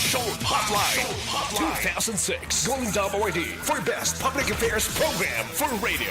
Action Hotline 2006 Going WRD for Best Public Affairs Program for Radio.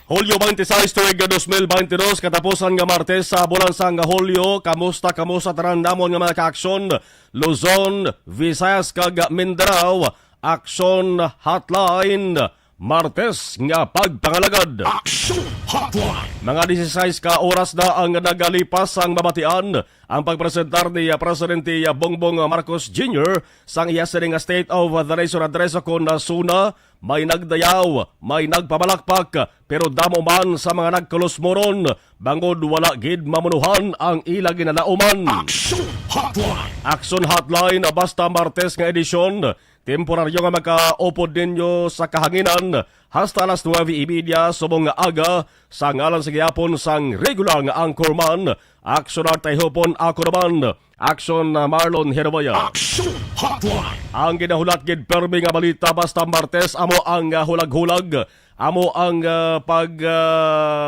Hulyo 26 tuig 2022 katapusan nga Martes sa bulan sang Hulyo. Kamusta tanan namon nga mga ka-aksyon Luzon, Visayas kag Mindanao. Action Hotline Martes nga pagpangalagad. Action Hotline. Mga 16 ka oras na ang nagalipas ang mabatian ang pagpresentar ni Presidente Bongbong Marcos Jr. sang iya sining State of the Nation Address kon suna. May nagdayaw, may nagpabalakpak, pero damo man sa mga nagkulusmoron, bangod wala gid mamunuhan ang ila ginalauman. Action Hotline. Action Hotline basta Martes nga edisyon. Temporaryo nga makaupod ninyo sa kahanginan hasta alas 9:30 subong nga aga sa ngalan sa gihapon sang regular nga anchorman. Action Artayhopon ako naman. Action Marlon Herboya. Action Hotline. Ang ginahulat gid permi nga balita basta Martes amo ang hulag-hulag. Amo ang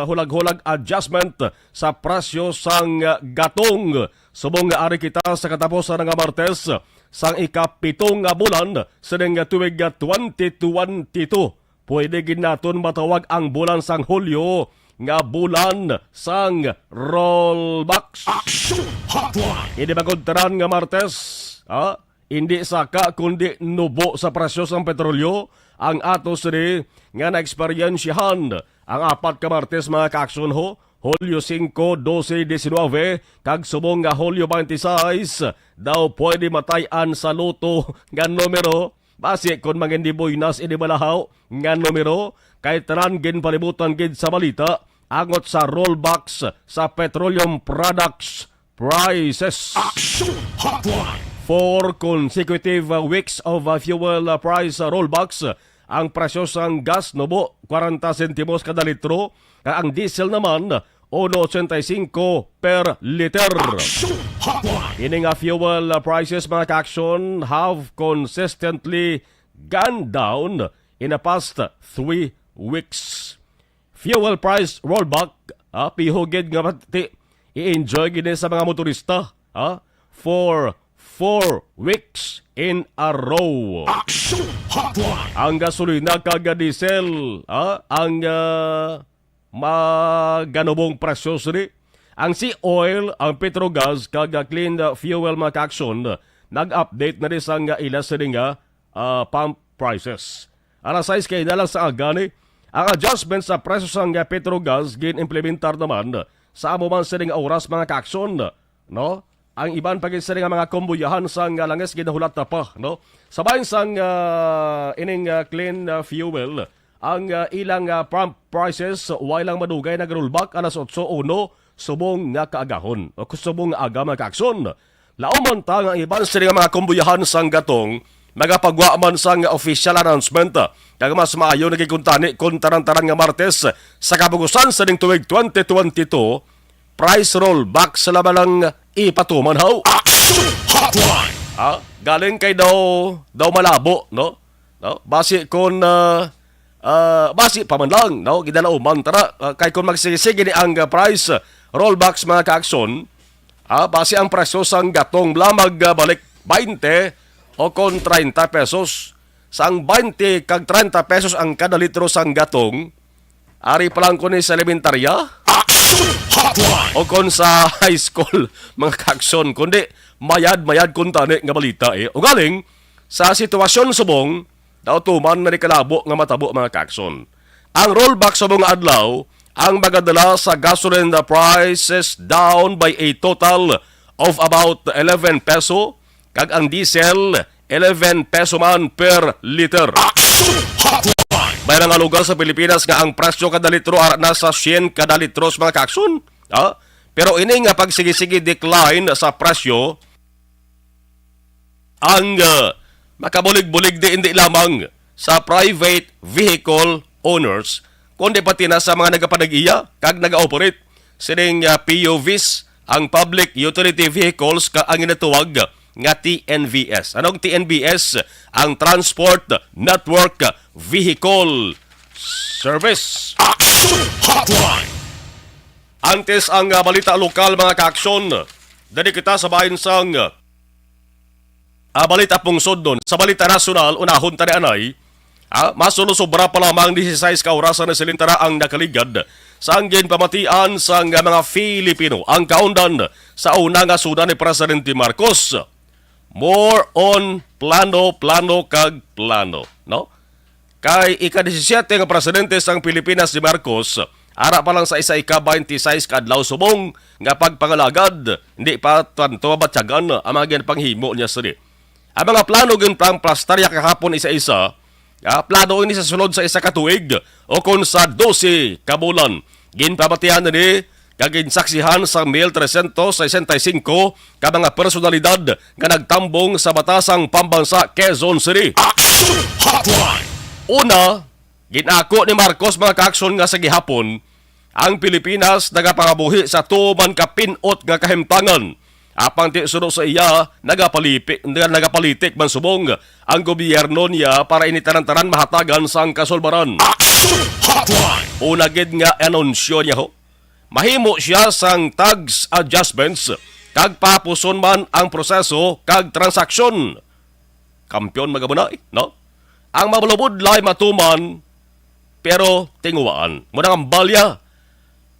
hulag-hulag adjustment sa presyo sang gatong. Subong nga ari kita sa katapusan nga Martes sang ikapitong nga bulan sa tuig 2022. Pwede gid naton matawag ang bulan sang Hulyo nga bulan sang rollbacks. Action Hotline. Hindi magkuntaran nga Martes, hindi saka kundi nubo sa presyo sang petrolyo ang ato sini nga na-eksperyensyahan ang apat ka Martes mga ka-aksyon ho. Hulyo 5, 12, 19, kag subong nga Hulyo 26, daw pwede matayan sa luto nga numero. Basi kung mangendi boynas inibalahaw nga numero, kay tanan gin palibutan gid sa balita, angot sa rollbacks sa petroleum products prices. Action Hotline. 4 consecutive weeks of fuel price rollbacks. Ang presyo sang gas nubo 40 sentimos kada litro, ang diesel naman 1.85 per liter. Action Hotline. Ini nga fuel prices mga ka-aksyon have consistently gone down in the past 3 weeks. Fuel price rollback, pihugid nga pati i-enjoy gini sa mga motorista for 4 weeks in a row. Action Hotline. Ang gasolina kag diesel, ang maganubong presyo sini. Ang sea oil, ang petrogas kag clean fuel mga ka-aksyon, nag-update na rin sang ila sini nga pump prices. Alas 6 kay nalang sa agani, ang adjustment sa presyo sang petrogas gin-implementar naman sa amo man sini nga oras mga ka-aksyon, no? Ang iban pagin sa mga kombuyahan sang langes ginahulat na pa, no? Sabayan sang ining clean fuel, ang ilang pump prices walang madugay na rollback alas 8:01 subong nga kaagahon o subong nga aga mga ka-aksyon. Lauman ta nga iban sa mga kombuyahan sang gatong magapagwa man sang official announcement kag mas maayo nagikuntani kun taran-taran nga Martes sa kabugusan sa ding tuig 2022 price rollback sa labalang ipatuman haw. Action Hotline. Galing kay daw malabo, no? Basi kon basi pa man lang, no? Gidala umantara kay kon magsigisige ni ang price rollbacks mga ka-aksyon, basi ang presyo sang gatong lamag balik 20 o kon 30 pesos. Sang 20 kag 30 pesos ang kada litro sang gatong, ari pa lang kun sa elementarya Hotline. o kon sa high school mga ka-aksyon, kundi mayad kun tani nga balita O galing sa sitwasyon subong daw tuman na kalabo nga matabo mga ka-aksyon. Ang rollback subong adlaw ang magadala sa gasoline prices down by a total of about 11 peso kag ang diesel 11 peso man per liter. Action Hotline. May nga lugar sa Pilipinas nga ang presyo kada litro nasa 100 kada litros mga ka-aksyon. Pero ini nga pagsigisigi decline sa presyo ang makabulig-bulig hindi lamang sa private vehicle owners kundi pati na sa mga nagapanag-iya kag nag-operate sining PUVs, ang public utility vehicles ang ginatuwag nga TNVS. Anong TNVS? Ang Transport Network Vehicle Service. Action Hotline. Antes ang balita lokal mga ka-aksyon, dali kita sa bayan sang balita pungsod doon. Sa balita nasyonal, unahon tani anay, masulo-sobra pa lamang 16 ka orasan na silintara ang nakaligad sa anggin pamatian sa mga Filipino ang kaundan sa una nga suda ni Presidente Marcos. More on plano kag plano, no? Kay ika-17 nga presidente sang Pilipinas si Marcos, ara pa lang sa isa ika-26 kadlaw subong nga pagpangalagad, hindi pa tanto batyagan ang mga panghimo niya sini. Ang mga plano gyud pang plastarya kahapon isa-isa, plano ini sa sulod sa isa ka tuig o kon sa 12 ka bulan. Ginpamatihan ni kaginsaksihan sa 1,365 ka mga personalidad nga nagtambong sa batasang pambansa Quezon City. Action Hotline! Una, ginako ni Marcos mga kaaksyon nga sa gihapon, ang Pilipinas nagapangabuhi sa tuman ka pinot nga kahimtangan. Apang ti suno sa iya, nagapalitik man subong ang gobyerno niya para initanan-tanan mahatagan sang kasulbaran. Action Hotline! Una gid nga anunsyo niya ho, mahimo siya sang tax adjustments kag papuson man ang proseso kag transaksyon. Kampiyon magamunay, no? Ang mabalubod lay matuman pero tinguwaan. Muna ang balya,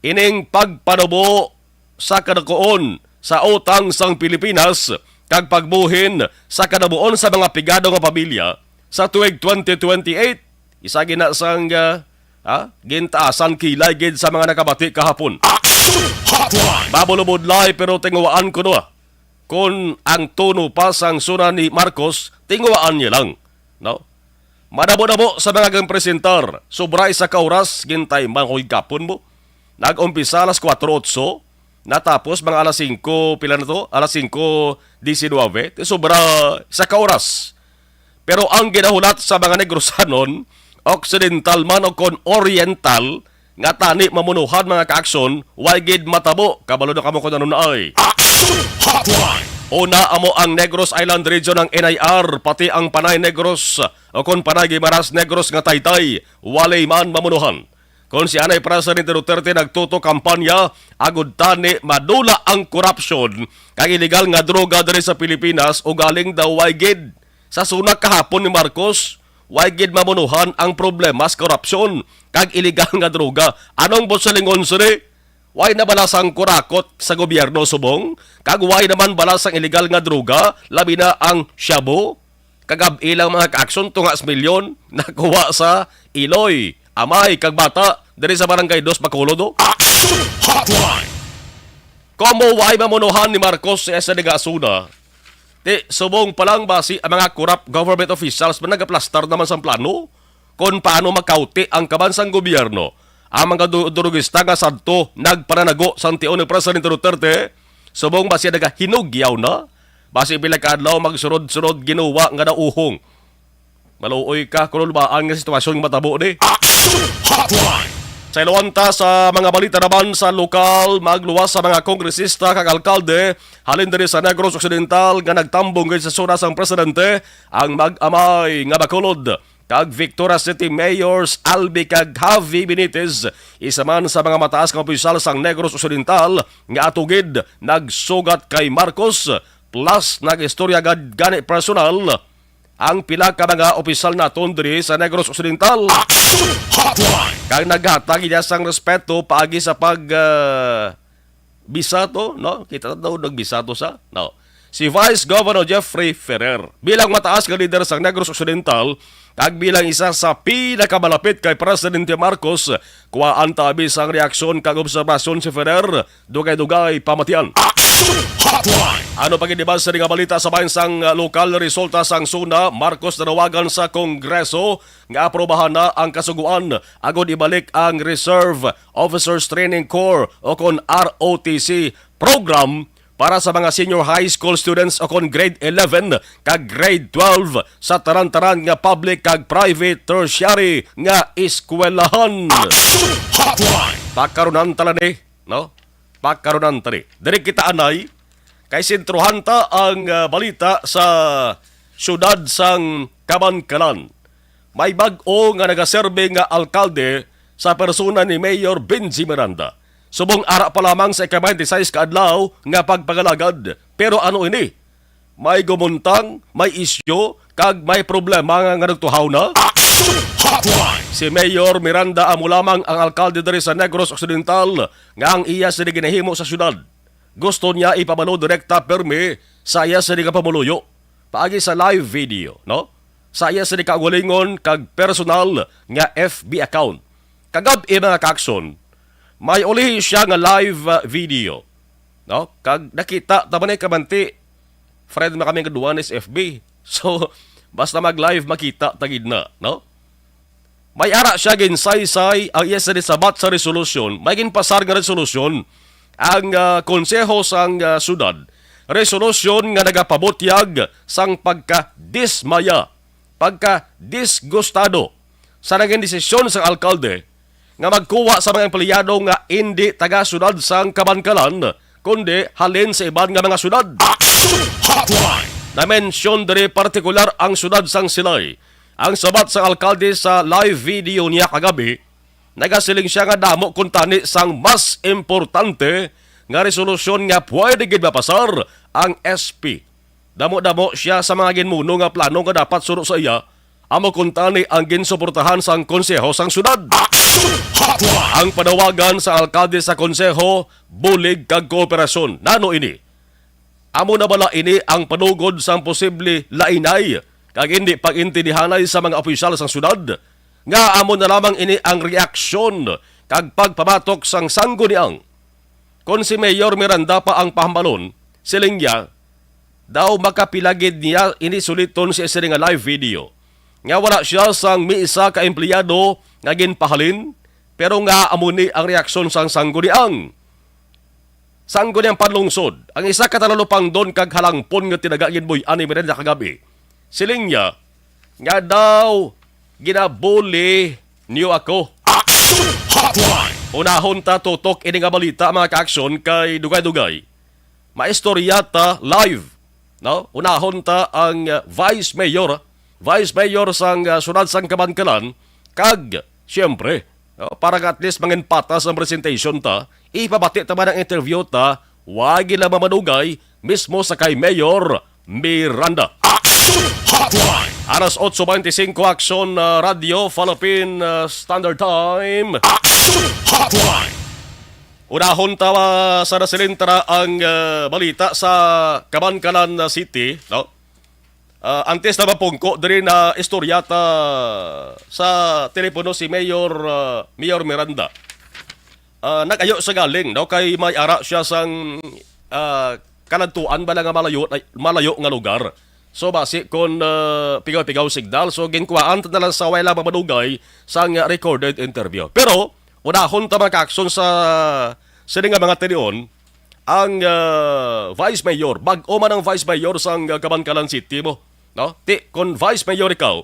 ining pagpanubo sa kadakoon sa utang sang Pilipinas kag pagbuhin sa kadabuon sa mga pigado nga pamilya sa tuig 2028. Isa gina sang gintaasan kilay gid sa mga nakabati kahapon. Action Hotline! Babulubudlay pero tinguwaan ko no. Kung ang tono pa sang suna ni Marcos, tinguwaan niya lang. No? Madabo-dabo sa mga gang presentar, sobra isa ka oras, gintay mangoy kapon mo. Nag-umpisa alas 4:08, natapos mga alas 5, pila na to? Alas 5:19, sobra isa ka oras. Pero ang ginahulat sa mga negrosanon, Occidental man o kon Oriental, nga tani mamunuhan mga kaaksyon, wagid matabo, kabalo na kamo ko na ay. Action Hotline! Una amo ang Negros Island Region ng NIR, pati ang Panay Negros o kon Panay Guimaras Negros nga taytay, walay man mamunuhan. Kung si Anay Presidente Duterte nagtuto kampanya, agud tani madula ang korupsyon kag illegal nga droga diri sa Pilipinas o galing daw wagid. Sa sunak kahapon ni Marcos, wagid mamunuhan ang problema sa korupsyon kag illegal nga droga. Anong bosalingon siri? Way na balasang kurakot sa gobyerno subong, kag way naman balasang illegal nga droga, labi na ang shabu, kagab ilang mga kaaksyon tungas milyon nakuha sa Iloy, Amay, kag bata, diri sa barangay 2 Bacolod. Action Hotline! Komo way mamunuhan ni Marcos sa Negasuna, di subong palang basi ang mga corrupt government officials man nagaplastar naman sa plano kung paano makauti ang kabansang gobyerno. Ang mga durugista nga sadto nagpananago sa tiyon ni Presidente Duterte, subong basi nagahinugyaw na, basi pila kaadlaw magsurod-surod ginuwa nga nauhong. Maluoy ka kung ba ang sitwasyon nga matabo ni. Action Hotline! Sa ilawanta sa mga balita naman sa lokal, magluwas sa mga kongresista kag alkalde, halin diri sa Negros Occidental nga nagtambong sa suna sang presidente, ang mag-amay nga Bacolod kag Victoria City Mayors Albi kag Javi Benitez, isa man sa mga mataas nga opisyal sang Negros Occidental nga atugid nagsugat kay Marcos, plus nag-istorya gani personal ang pila ka mga opisyal naton diri sa Negros Occidental. Action Hotline! Kag naghatag niya sang respeto paagi sa pag bisato, no? Kita daw nagbisato sa, no? Si Vice Governor Jeffrey Ferrer bilang mataas nga leader sa Negros Occidental kag bilang isa sa pinakamalapit kay Presidente Marcos, kuwaan tabi sang reaksyon kag obserbasyon si Ferrer, dugay-dugay pamatian. Action Hotline! Ano pagidibas sa nga balita sa bayan sang lokal resulta sang suna, Marcos nanawagan sa Kongreso nga aprobahan na ang kasuguan agod ibalik ang Reserve Officers Training Corps o kon ROTC program para sa mga senior high school students o kon grade 11 kag grade 12 sa taran-taran nga public kag private tertiary nga eskwelahan. Action Hotline! Pagkarunan tala ni, no? Pagkarunan tali. Diri kita anay, kay sentruhan ta ang balita sa syudad sang Kabankalan. May bag-o nga nagaserbe nga alkalde sa persona ni Mayor Benji Miranda. Subong ara pa lamang sa ika-26 kaadlaw nga pagpagalagad. Pero ano ini? may gumuntang, may isyo, kag may problema nga nagtuhaw na. Action Hotline. Si Mayor Miranda amo lamang ang alkalde diri sa Negros Occidental nga ang iya sa ginahimo sa syudad. Gusto niya ipamalo direkta permi sa iya sa pamuluyo. Paagi sa live video, no? Sa iya sa kagulingon kag personal nga FB account. Kagabi mga kakson, may uli siya nga live video. No? Kag nakita, tamanay kamanti, friend na kami kaduan is FB. So, basta mag-live makita, tagid na. No? May ara siya ginsaysay ang iya sa sabat sa resolusyon. May ginpasar nga resolusyon ang konseho sang syudad. Resolusyon nga nagapabutyag sang pagka-dismaya, pagka-disgustado sa naging desisyon sa alkalde nga magkuha sa mga empleyado nga hindi taga-syudad sang Kabankalan, kundi halin sa iban nga mga syudad. Action Hotline. Na-mention diri partikular ang syudad sang Silay. Ang sabat sa alkalde sa live video niya kagabi, nagasiling siya nga damo kuntani sang mas importante nga resolusyon nga pwede gid mapasar ang SP. Damo-damo siya sa mga ginmuno nga plano nga dapat suro sa iya, amo kuntani ang ginsuportahan sang konseho sang syudad. Action Hotline. Ang panawagan sa alkalde sa konseho, bulig kag kooperasyon. Nano ini? Amo na bala ini ang panugod sang posible lainay kag hindi pagintindihanay sa mga opisyal sang syudad? Nga amo na lamang ini ang reaksyon kag pagpamatok sang sangguniang. Kung si Mayor Miranda pa ang pahambalon, siling niya, daw makapilagid niya ini suliton si nga live video. Nga wala siya sang miisa ka empleyado nga ginpahalin, pero nga amuni ang reaksyon sang sangguniang. Sangguniang panlungsod, ang isa katalulupang don kag halangpon nga tinagagin boy ani Miranda kagabi. Siling niya, nga daw ginabuli niyo ako. Action Hotline. Unahon ta tutok ini nga balita mga ka-aksyon kay dugay-dugay. Maistorya ta live. No? Unahon ta ang Vice Mayor sang sunad sang Kabankalan kag siyempre para at least mangin patas ang presentation ta, ipabati ta man ang interview ta, wag ila mamadugay mismo sa kay Mayor Miranda. Action Hotline. Alas 8:25 Aksyon Radio Philippine Standard Time. Action Hotline. Unahon tawa sa nasilintara ang balita sa Kabankalan City, no? Antes na mapungko diri na istoryata sa telepono si Mayor Miranda. Nagayo sa galing, no? Kay may ara siya sang kanadtuan ba nga malayo nga lugar. So basi kon pigaw-pigaw signal, so ginkuhaan na lang sa wala mamadugay sang recorded interview. Pero unahon ta makakson sa sini nga mga tinion ang Vice Mayor, bag-o man ang Vice Mayor sang Kabankalan City mo, no? Ti kon Vice Mayor ikaw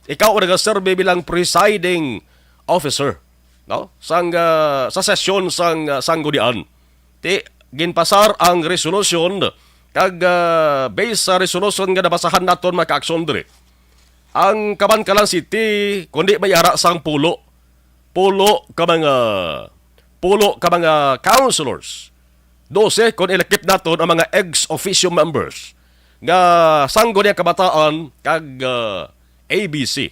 ang nagaserbe bilang presiding officer, no? Sang sa sesyon sang sanggunian. Ti ginpasar ang resolusyon kag based sa resolusyon nga nabasahan naton maka-aksyon diri. Ang Kabankalan City kundi may ara sang pulo ka mga councilors. 12 kung elected naton ang mga ex-officio members nga sangguniang kabataan kag ABC.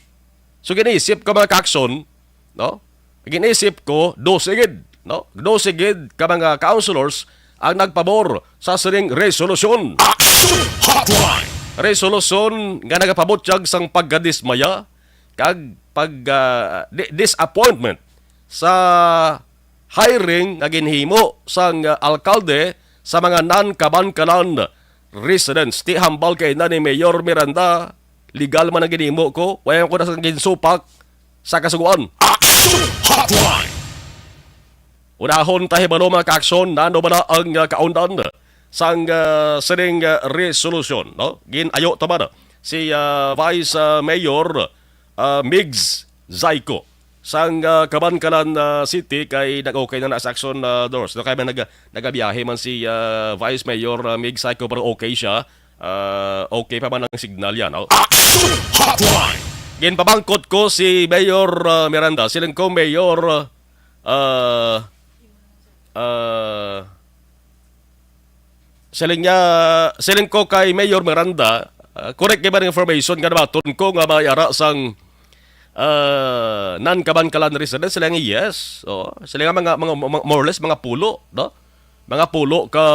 So giniisip ko mga ka-aksyon, no? Giniisip ko 12 gid, no? 12 gid ka mga councilors ang nagpabor sa sining resolusyon. Action Hotline. Resolusyon nga nagapabutyag sang paggadismaya kag disappointment sa hiring nga ginhimo sang alkalde sa mga non-Kabankalan residents. Ti hambal kay na ni Mayor Miranda, legal man ang ginhimo ko, wayan ko na sang ginsupak sa kasuguan. Action Hotline. Unahon tahi ba mga ka-aksyon, nano ba na ang kaundan sang sining resolusyon, no? Ginayo ta ba na si Vice Mayor Migs Zaiko sang Kabankalan City kay nag-okay na sa action doors. No, kaya man nagabiyahe man si Vice Mayor Migs Zaiko pero okay siya. Okay pa man ang signal yan, no? Action Hotline. Ginpabangkot ko si Mayor Miranda. Silang ko Mayor siling ko kay Mayor Miranda, correct kay ba ng information nga nabaton ko nga mayara sang non-Kabankalan residents sila nga yes. Sila nga mga more or less mga pulo, no? Mga pulo ka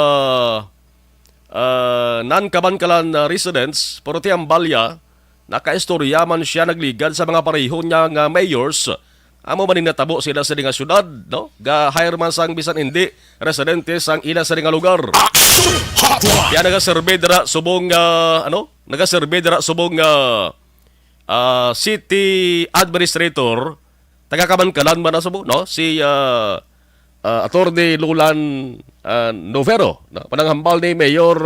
non-Kabankalan residents, pero tiyang balya, nakaistorya man siya nagligad sa mga pareho niya nga mayors. Amo man natabo sila sa nga syudad, no? Ga-hire man sang bisan hindi residente sang ila sa nga lugar. Kaya nagasurvey dira subong nagasurvey dira subong city administrator taga Kabankalan man na subo, no? Si Attorney Lulan Novero, no? Pananghambal ni Mayor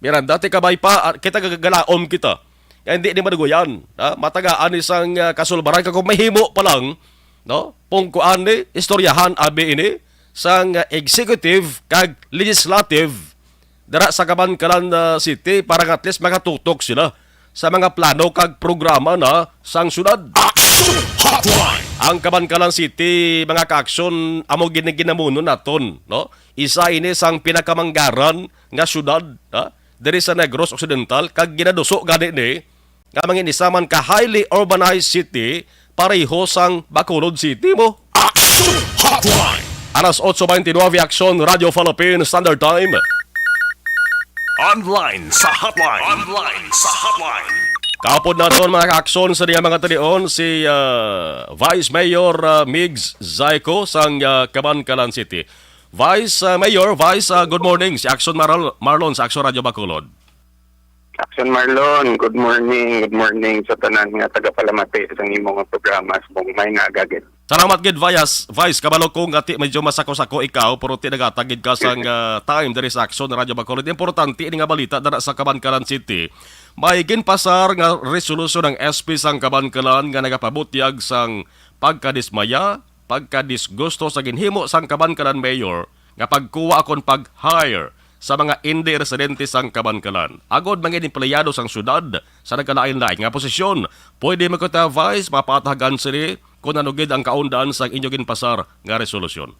Miranda, kabay pa kita gagalaom kita. Kaya hindi ni madugoyan. Matagaan isang kasulbaran kung mahimo pa lang, no? Pungkuan ni istoryahan abi ini sang executive kag legislative dara sa Kabankalan City para at least makatutok sila sa mga plano kag programa na sang syudad. Ang Kabankalan City, mga ka-aksyon, amo ginamuno naton, no? Isa ini sang pinakamanggaran nga syudad, diri sa Negros Occidental, kag ginaduso gani ni nga manginisaman ka highly urbanized city pareho sang Bacolod City mo. Alas 8:29 Aksyon Radio Philippine Standard Time. Online sa hotline. Kapod naton mga ka-aksyon sa niya mga talion si Vice Mayor Migs Zaiko sang Kabankalan City. Vice Mayor, good morning. Si Aksyon Marlon sa Aksyon Radio Bacolod. Action Marlon, good morning sa tanan nga tagapalamati sa imong programa sa mong may naagagid. Salamat gid Vice kabalo ko nga medyo masako-sako ikaw pero ti nagatagid ka sang time diri sa Aksyon Radio Bacolod. Importante ini nga balita dara sa Kabankalan City. May ginpasar nga resolusyon ng SP sang Kabankalan nga nagapabutyag sang pagkadismaya, pagkadisgusto sa ginhimo sang Kabankalan Mayor nga pagkuha akon pag-hire sa mga hindi residente sang Kabankalan. Agod mga empleyado sang syudad sa nagkalain-lain nga posisyon. Pwede mo kita, Vice, mapatahagan sila kung anugid ang kaundaan sang inyo ginpasar nga resolusyon.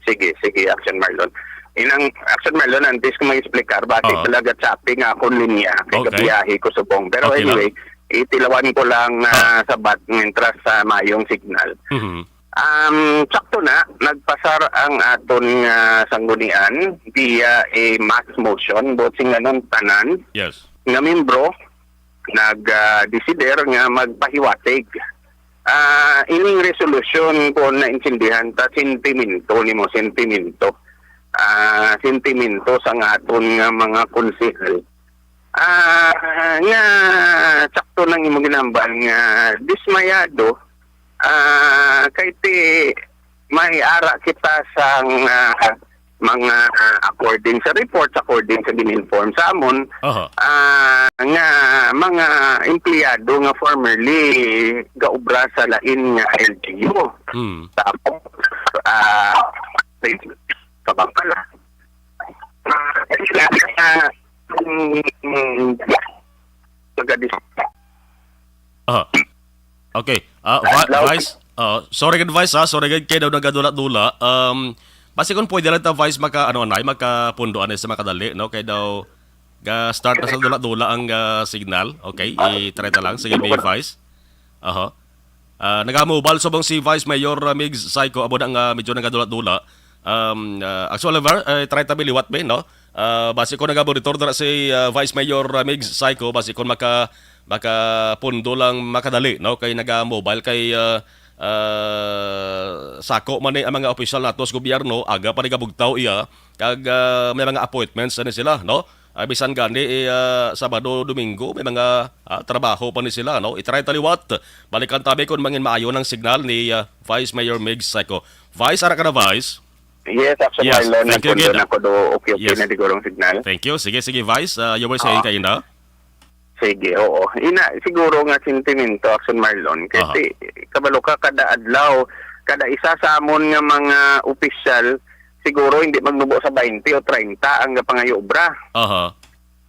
Sige, Action Marlon. Inang Action Marlon, antes ko mag-explicar bakit talaga chopping nga akong linya kay kabiyahe ko subong. Pero okay anyway, itilawan ko lang na sabat mientras sa mayong signal. Sakto na, nagpasar ang aton sanggunian via a mass motion, botsing anon tanan. Yes. Nga membro, nag-desider nga magpahiwatig. Ining resolution ko na intindihan ta sentimento sa aton nga mga konsehal. Nga sakto nang imong ginambal nga dismayado kay ti may ara kita sang mga according sa reports, according sa gininform sa amon, nga mga empleyado nga formerly gaubra sa lain nga LGU. Tapos Kabankalan. Okay. Vice, sorry good Vice sorry good kayo daw nagadula-dula. Basi kung pwede lang ta Vice makapundoan sa makadali, no? Kaya daw start na sa dula-dula ang signal. Okay, i-try ta lang. Sige, Vice. Nagamobile sobong si Vice Mayor Migs Zaiko abo nga medyo nagadula-dula. Actually, try ta biliwat ba, no? Basi ko nagaboritor dara si Vice Mayor Migs Zaiko, basi ko makapundo lang makadali, no? Kay naga-mobile kay sako man ang mga opisyal nato sa gobyerno aga pa nagabugtaw iya kag may mga appointments na sila, no? Bisan gani Sabado, Domingo may mga trabaho pa ni sila, no? I-try taliwat. Balikan tabi kon mangin maayo ng signal ni Vice Mayor Migs Zaiko. Vice, ara ka na Vice? Yes, actually, yes, thank you again. Okay, yes. Na digurong signal. Thank you. Sige, Vice. You were saying kayo na? Sige, oo. Siguro nga sentimento, Action Marlon. Kasi kabalo ka kada adlaw, kada isa sa amon nga mga opisyal, siguro hindi magnubo sa 20 o 30 ang pangayo obra.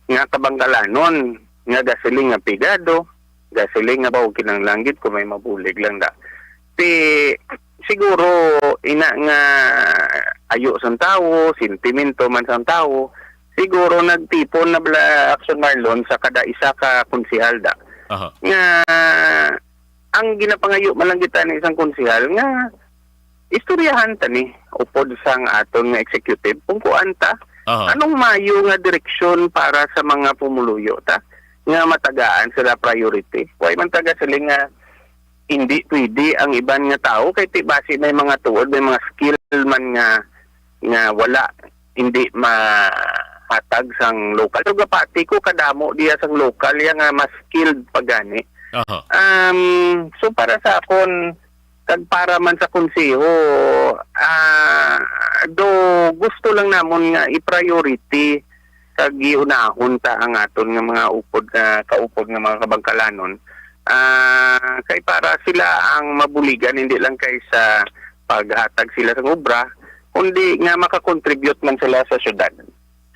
Nga Kabanggalanon, nga gasiling nga pigado, gasiling nga bawo kinanglanggit kung may mabulig lang da. Siguro ina nga ayo sang tawo, sentimento man sang tawo, siguro nagtipon na bala Action Marlon sa kada isa ka konsihal da. Aha. Nga ang ginapangayo man lang kita ng isang konsihal nga istoryahan ta ni upod sang aton nga executive kung kuan ta Aha. anong mayo nga direksyon para sa mga pumuluyo ta nga matagaan sila priority. Kuay man taga sila nga hindi pwede ang iban nga tao kay ti base may mga tuod may mga skill man nga wala hindi mahatag sang local. So gapati ko kadamo diya sang local ya nga mas skilled pagani. Aha. So para sa akon kag para man sa konseho do gusto lang namon nga i-priority kag giunahon ta ang aton nga mga kaupod nga mga kabangkalanon kay para sila ang mabuligan hindi lang kay sa paghatag sila sa obra kundi nga makakontribute man sila sa syudad.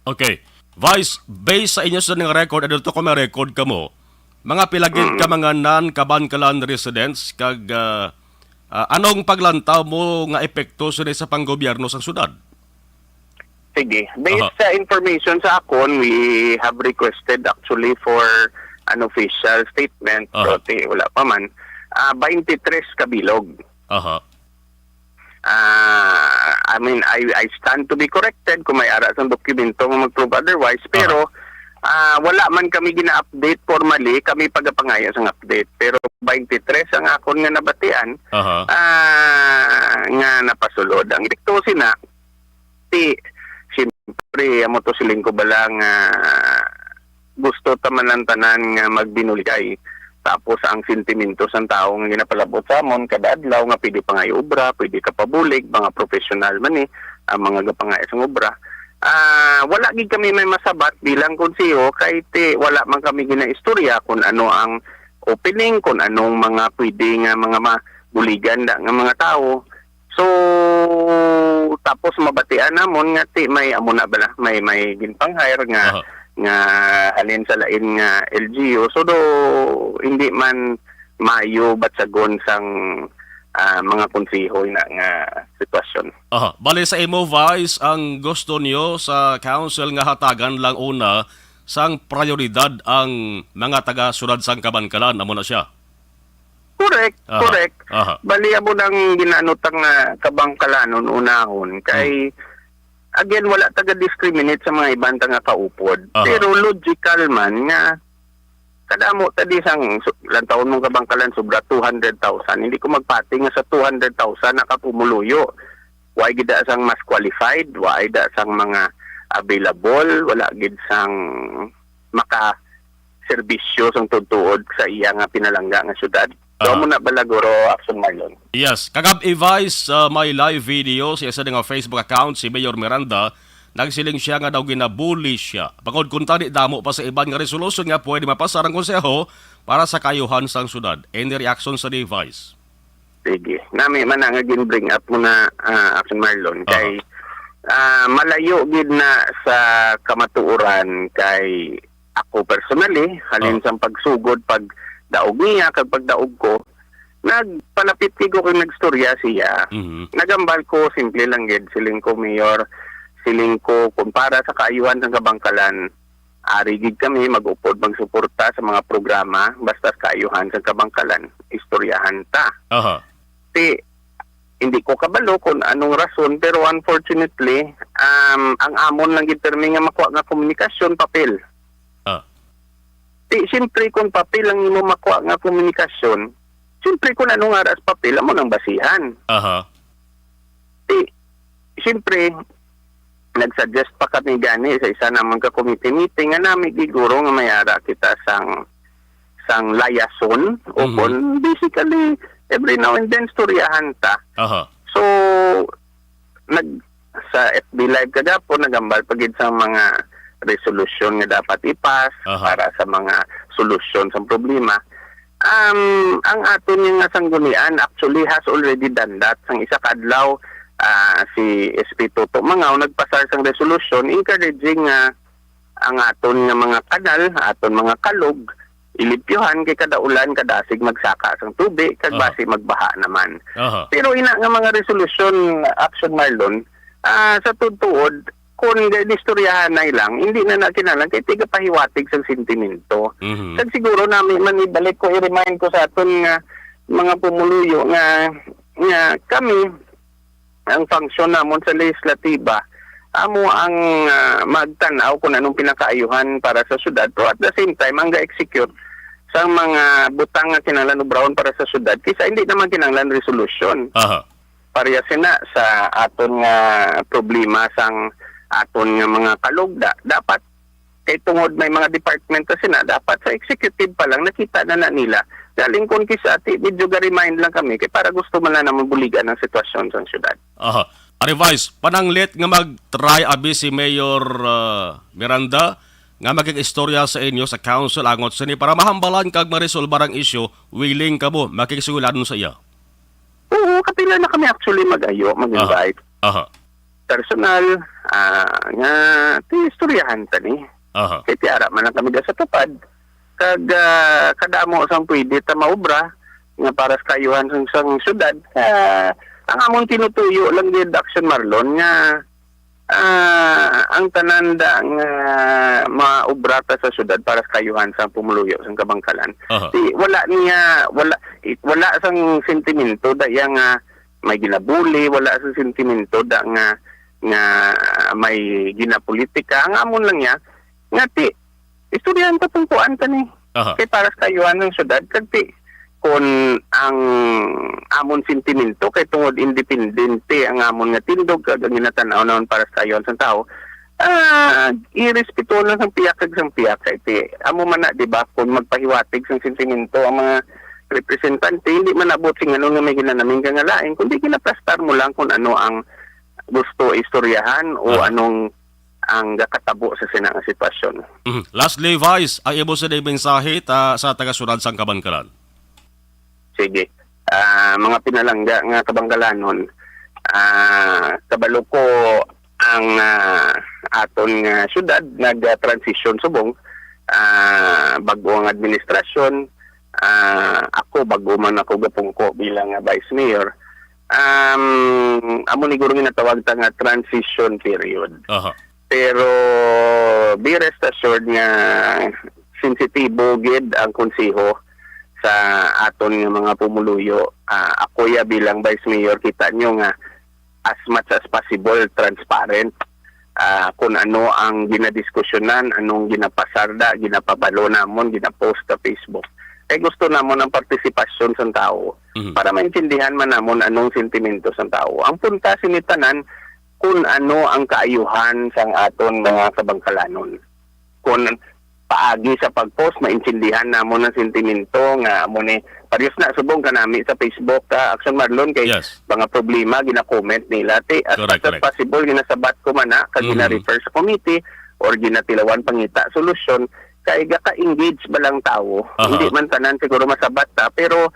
Okay. Vice, based sa inyo sa nga record, ano to ko may record ka mo, mga pilagid ka mga non-Kabankalan residents, kag anong paglantaw mo nga epekto sa panggobyerno sa syudad? Sige. Based sa information sa akon, we have requested actually for an official statement. So, wala pa man. 23 kabilog. Aha. I mean, I stand to be corrected kung may ara sa dokumento mo mag-prove otherwise. Pero, wala man kami gina-update formally. Kami pagapangaya sa update. Pero 23 ang akon nga nabatian nga napasulod. Ang diktosin na, siyempre, amo to siling ko balang gusto taman tanan nga magbinulgay. Tapos ang sentimento sa tao nga ginapalabot sa amon kada adlaw nga pwede pa nga obra, pwede ka pabulig, mga professional man ang mga gapangay sa obra. Wala gid kami may masabat bilang konseho kay wala man kami ginaistorya kung ano ang opening, kung anong mga pwede nga mga mabuligan nga mga tao. So tapos mabatian namon nga may amo na bala may ginpang-hire nga alin sa lain nga LGU. So do hindi man mayo batsagon sang mga konseho na nga sitwasyon. Bale sa imo, Vice, ang gusto niyo sa council nga hatagan lang una sang prioridad ang mga taga-syudad sang Kabankalan, amo na siya. Correct, correct. Bali amo nang ginanutang nga Kabangkalanon unahon kay again, wala taga-discriminate sa mga ibang nga kaupod. Pero logical man nga, kadamo tadi sang lantaon mong Kabangkalan sobra 200,000. Hindi ko magpati nga sa 200,000 nakapumuluyo. Why gid sang mas qualified, why da sang mga available, wala gid sang maka-serbisyo sang tutuod sa iya nga pinalangga nga syudad. So mo na balaguro Action Marlon. Yes, kagabi Vice, may live video sa isa nga Facebook account si Mayor Miranda, nagsiling siya nga daw ginabuli siya. Pagod kung tani damo pa sa ibang nga resolution nga pwede mapasar ang konseho para sa kayuhan sang syudad. Any reaction sa ni Vice? Sige. Nami man nga gin-bring up mo na Action Marlon kay malayo gid na sa kamatuoran kay ako personally halin sa pagsugod pag daog niya kag pagdaog ko nagpalapit ko kung nagstorya siya. Nagambal ko simple lang gid siling ko mayor siling ko kumpara sa kaayuhan ng Kabangkalan ari gid kami mag-upod magsuporta sa mga programa basta kaayuhan sa Kabangkalan istoryahan ta. Hindi ko kabalo kung anong rason pero unfortunately ang amon lang gid termi nga makuha nga komunikasyon papel. Siyempre kung papel ang imo makuha nga komunikasyon, siyempre kung anong aras papel mo nang basihan. Siyempre, nagsuggest pa kami gani sa isa naman ka committee meeting nga namin siguro nga mayara kita sang layason o kung basically every now and then storyahan ta. So, sa FB Live kagapon, nagambal pagid sa mga resolution nga dapat ipas para sa mga solusyon sa problema. Ang aton nga sanggunian actually has already done that. Sang isa kadlaw si SP Toto Mangaw nagpasar sang resolution encouraging ang aton nga mga kanal, aton mga kalog ilipyuhan kay kada ulan kadasig magsaka sang tubig kag basi magbaha naman. Pero ina nga mga resolution Action Marlon sa tutuod kung istoryahan na ilang, hindi na nakinalang kay tiga pahiwatig sa sentimento. Kag siguro namin manibalik ko, i-remind ko sa aton nga mga pumuluyo nga kami, ang function namon sa legislatiba, amo ang magtanaw kung anong pinakaayuhan para sa syudad, pero at the same time, ang ga-execute sa mga butang nga kinahanglan Brown para sa syudad, kisa hindi naman kinahanglan resolution. Parehas na sa aton nga problema sang aton nga mga kalugda. Dapat kay tungod may mga department kasi na dapat sa executive pa lang nakita na nila. Galing kon kisa medyo ga-remind lang kami kay para gusto man na mabuligan ang sitwasyon sa syudad. Vice, pananglit nga mag-try abi si Mayor Miranda nga magkikistorya sa inyo sa council angot sa ni para mahambalan kag ma-resolve ang issue, willing ka mo makikisugulan sa iya? Oo, kapila na kami actually mag-invite. Personal, nga istoryahan ta ni. Kaya tiara man lang kami sa tupad. Kag kadamo sang pwede ta maubra nga para sa kayuhan sa syudad. Ang amon tinutuyo lang gid Action Marlon nga ang tananda nga maubra ta sa syudad para sa kayuhan sa pumuluyo sa Kabangkalan. Wala sang sentimento da nga may ginabuli, wala sang sentimento da nga may ginapolitika. Ang amon lang niya nga istoryahan pa tungkuan ta ni. Kay para sa kayuhan ng syudad kag kung ang amon sentimento kay tungod independente ang amon nga tindog kag ginatanaw naman para sa kayon sa tao, irespeto lang sang piyak kag sang piyak kay amo man na, di ba, kung magpahiwatig sang sentimento ang mga representante, hindi man abot sing ano nga may ginanaming kangalain, kundi ginaplastar mo lang kung ano ang gusto istoryahan o anong ang kakatabo sa sinang sitwasyon. Lastly, Vice, ang ibo sa mensahe sa taga-sunod sang Kabangkalan. Sige. Mga pinalangga nga Kabangkalanon, kabalo ko ang aton nga syudad nag-transition subong, bago ang administrasyon, ako bago man ako gapungko bilang vice mayor. Amo ni guro ginatawag ta nga transition period. Pero be rest assured nga sensitibo gid ang konseho sa aton nga mga pumuluyo. Ako ya bilang vice mayor, kita nyo nga as much as possible transparent kung ano ang ginadiskusyonan, anong ginapasarda, ginapabalo namon, ginapost sa Facebook. Gusto namon ang partisipasyon sa tao para maintindihan man namon anong sentimento sa tao. Ang punta sinitanan kung ano ang kaayuhan sang aton mga Kabangkalanon. Kung paagi sa pag-post, maintindihan namon ang sentimento nga mo ni parehas na subong kanami sa Facebook Action Marlon kay mga problema gina-comment nila as much as possible ginasabat ko man na kag gina-refer sa committee or ginatilawan pangita solusyon kay gaka-engage ba lang tao. Hindi man tanan siguro masabat pero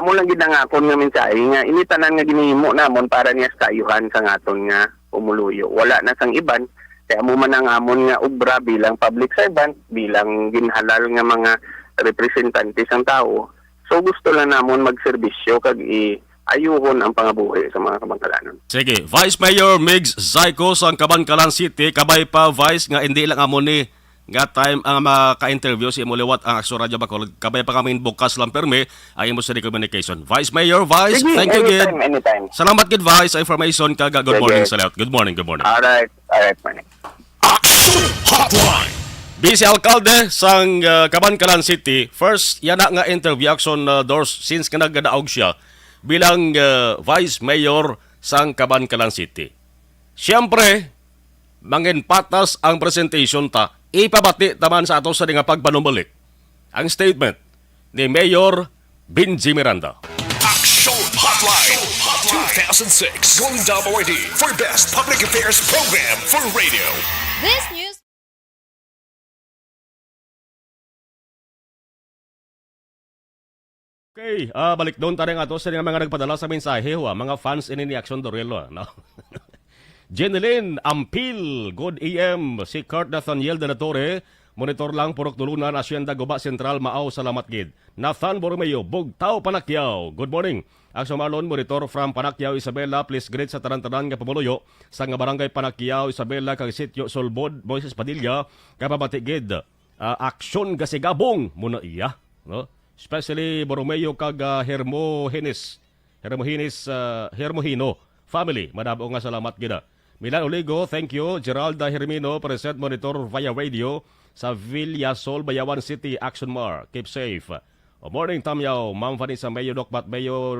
amo lang ginangakon nga mensahe nga ini tanan nga ginihimo namon para niya sa kayuhan sa aton nga pumuluyo. Wala na sang iban. Kaya mo man ang amon nga obra bilang public servant, bilang ginhalal nga mga representante sang tao. So gusto lang namon magserbisyo kag ayuhon ang pangabuhi sa mga Kabangkalanon. Sige, Vice Mayor Migs Zyco sa Kabangkalan City, kabay pa Vice nga hindi lang amon ni nga time ang maka-interview si Imuliwat ang Aksyon Radio Bacolod. Kabay pa kami bukas lang perme ay mo sa communication. Vice Mayor, Vice, sige, thank you gid. Anytime. Salamat gid Vice information kaga. Good morning sa lahat. Good morning. Alright, morning. Action Hotline. Vice Alcalde sang Kabangkalan City, first yana nga interview action doors since ka nagdaog siya bilang Vice Mayor sang Kabangkalan City. Siyempre, mangin patas ang presentation ta, ipabati taman sa ato sa nga pagbanumbalik ang statement ni Mayor Benji Miranda. Action Hotline 2006 going WID for Best Public Affairs Program for Radio. This news. Okay, balik doon tayo nga to sa mga nagpadala sa mensahe, mga fans ini ni Action Dorelo. No? Jeneline Ampil, good AM. Si Kurt Nathaniel de la Torre, Monitor lang purok tulunan Asyenda Guba Sentral Maaw Salamat Gid. Nathan Borromeo, Bugtaw Panakyaw. Good morning. Ang sumalon monitor from Panakyaw Isabela, please greet sa tanan-tanan nga pamuluyo sa nga barangay Panakyaw Isabela kag sitio Solbod Moises Padilla kapabati gid. Aksyon gasigabong muna iya, no? Especially Borromeo kag Hermohino family. Madabo nga salamat gid. Milan Oligo, thank you. Geralda Hermino, present monitor via radio sa Villasol, Bayawan City, Action Mar. Keep safe. Morning, Tamyaw. Ma'am Vanessa Mayo, Doc Pat Mayo,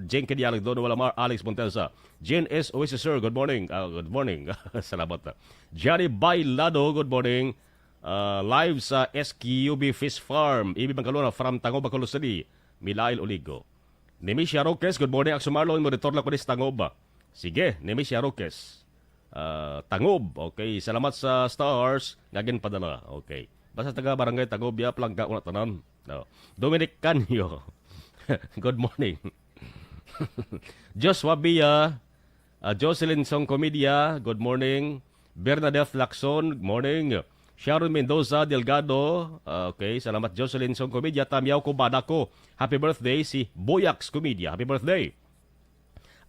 Jenke Dialag, Dodo Walamar, Alex Montesa. Jen S. Oasis, sir. Good morning. Good morning. Salamat. Johnny Bailado, good morning. Live sa SQB Fish Farm, Ibi Bangkalona, from Tangob, Bacolod City. Milail Oligo. Nemisha Roques, good morning. Akso Marlon, monitor lang ko dis Tangob. Sige, Nemisha Roques. Tangob, okay. Salamat sa stars. Ngagin padala, okay. Basta taga barangay Tangob, ya, plangga ko na tanan. No. Dominic Canyo, good morning. Joshua Bia, Jocelyn Song Comedia, good morning. Bernadette Lacson, good morning. Sharon Mendoza Delgado, okay. Salamat Jocelyn Song Comedia. Tamyaw ko Badako, happy birthday si Boyax Comedia, happy birthday.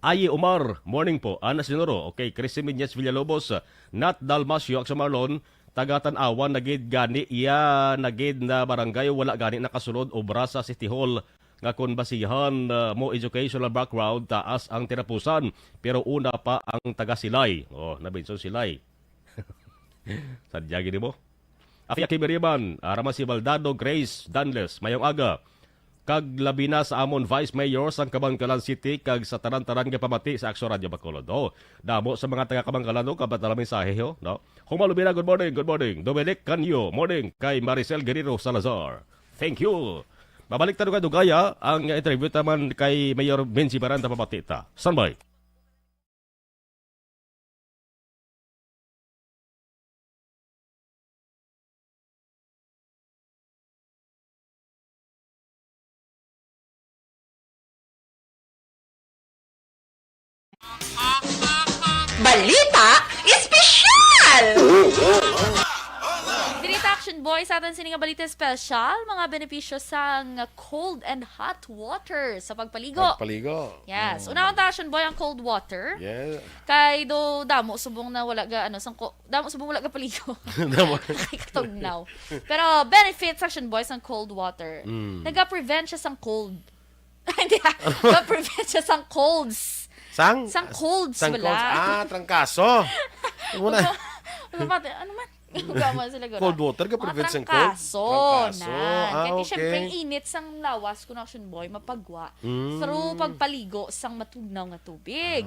Ayi Omar, morning po. Ana Sinoro, okay. Christy Minyas Villalobos, Nat Dalmasio, Aksamarlon, Tagatan-awan, nagid gani, iya nagid na barangay, wala gani nakasulod, obra sa City Hall, nga kung basihan mo educational background, taas ang tirapusan, pero una pa ang taga-silay. Oh, nabinson silay. Sadya gini mo. Afia Kibiriman, Arama si Baldado, Grace, Danles, mayong aga. Kag labi na sa amon Vice Mayor sang Kabangkalan City kag sa tanan-tanan nga pamati sa Aksyon Radio Bacolod. Oh, damo sa mga taga Kabangkalan no kabatala mensahe ho, no. Humalubina, good morning, good morning. Dominic Canyo, morning kay Maricel Guerrero Salazar. Thank you. Babalik ta dugaya ang interview taman kay Mayor Benji Baranda pamati ta. Standby. Balita Espesyal! Dirita Action Boy sa atin sining balita special, mga benepisyo sa cold and hot water sa pagpaligo. Yes. Una ta Action Boy ang cold water. Yeah. Kay do damo subong na wala ga damo subong wala ga paligo. Kay katugnaw. Pero benefits Action Boy ang cold water. Naga-prevent siya sang cold. Hindi. Naga-prevent siya sang colds. Sang colds wala. Trangkaso. Ano man? Gama sila gano'n. Cold water ka prevent sang cold? Trangkaso. Kaya okay. siyempre init sang lawas ko na Action Boy mapagwa. Through pagpaligo sang matugnaw nga tubig.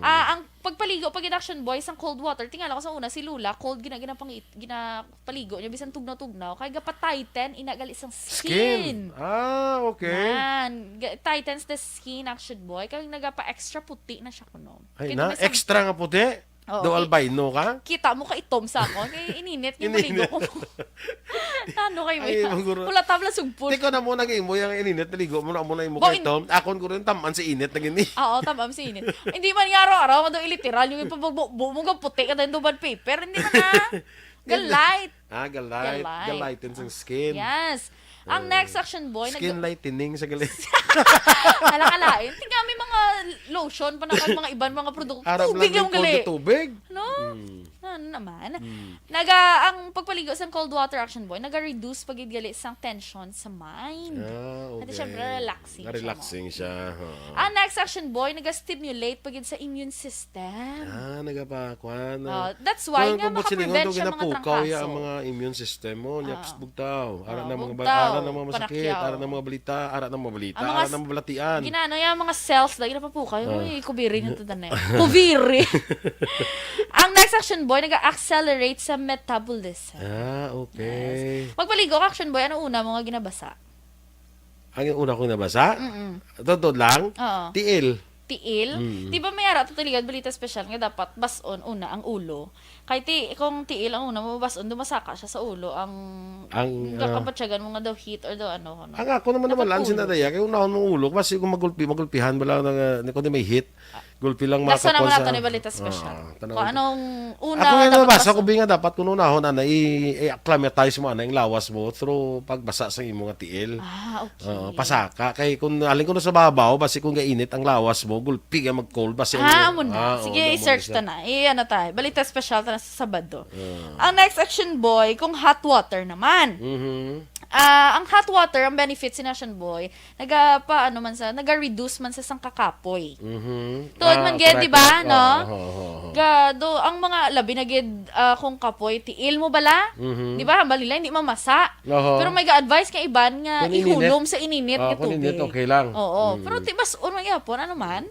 Ang pagpaligo pag Action Boy sang cold water, tingala ko sa una si Lula, cold ginapaligo niya bisan tugnaw-tugnaw kay gapa-tighten inagali sang skin. Okay. Tightens the skin Action Boy kay nagapa-extra puti na siya kuno. Ay na, extra nga puti. Do albino ka? Kita mo ka itom sa ako. Kaya ininit yung maligo ko. Ano kayo mo yan? Wala tabla sugpon. Tiko na mo naging mo yung ininit, naligo mo na yung mukha itom. Akon ko rin taman si init na gini. Oo, tamam si init. Hindi man yung araw-araw, mado iliteral, yung bumugang puti ka tayo duban paper. Hindi man na. Galite. Galighten sa skin. Yes. Ang next Action Boy, skin lightening sa galit. Alakalain. Tingnan may mga lotion pa na mga ibang mga produkto. Tubig yung gali. Tubig? No? Ano naman? Ang pagpaligo sa cold water Action Boy, naga-reduce pagidgali sang tension sa mind. Okay. At syempre, relaxing siya. Ang next Action Boy, naga-stimulate pagid sa immune system. Nagapakwan. That's why nga makaprevent siya mga trangkaso. Ang mga immune system mo, nyaps bugtaw. Ara na mga masakit, ara na mga balita, ara na mga balatian. Ginano yung mga cells, lagi na pa po kayo. Uy, kubiri nyo ito na kubiri. Ang next Action Boy, nag-accelerate sa metabolism. Okay. Yes. Pagpaligo ka, Action Boy, ano una mga ginabasa? Ang una kong nabasa? Totoo lang? Oo. Tiil. Di ba may ara tutiligan balita special nga dapat bason una ang ulo. Kay kung tiil ang una mo bason dumasaka siya sa ulo ang kapatsagan mo nga daw heat or daw ano. Ang ako naman lang sinadaya kay unahon mong ulo kasi kung magulpihan bala na kundi may heat. Gulpi lang Laso naman makakuha nato ni Balita Special. tanaw- Kung anong una Ako nga dapat nabasa basa- ko nga dapat kuno nahon ana i-acclimatize mo ana yung lawas mo through pagbasa sa imong tiil. Okay. Pasaka kay kung alin ko sa babaw basi kung gainit ang lawas mo gulpi nga mag-cold basi Amo na. Sige, i-search ta na. Ano tayo. Balita Special ta na sa Sabado. Mm. Ang next action boy, kung hot water naman. Ang hot water, ang benefit si Nation Boy, naga-reduce man sa sang kakapoy. Tuod man gid, di ba, no? Gado, ang mga labi na gid kung kapoy, tiil mo bala? Di ba, balila, hindi mamasa. Pero may ga-advise ka iban nga Kung ininit. ihulom sa ininit nga Kung tubig. ininit, okay lang. Oo. Pero tibas, unang yapon, ano man?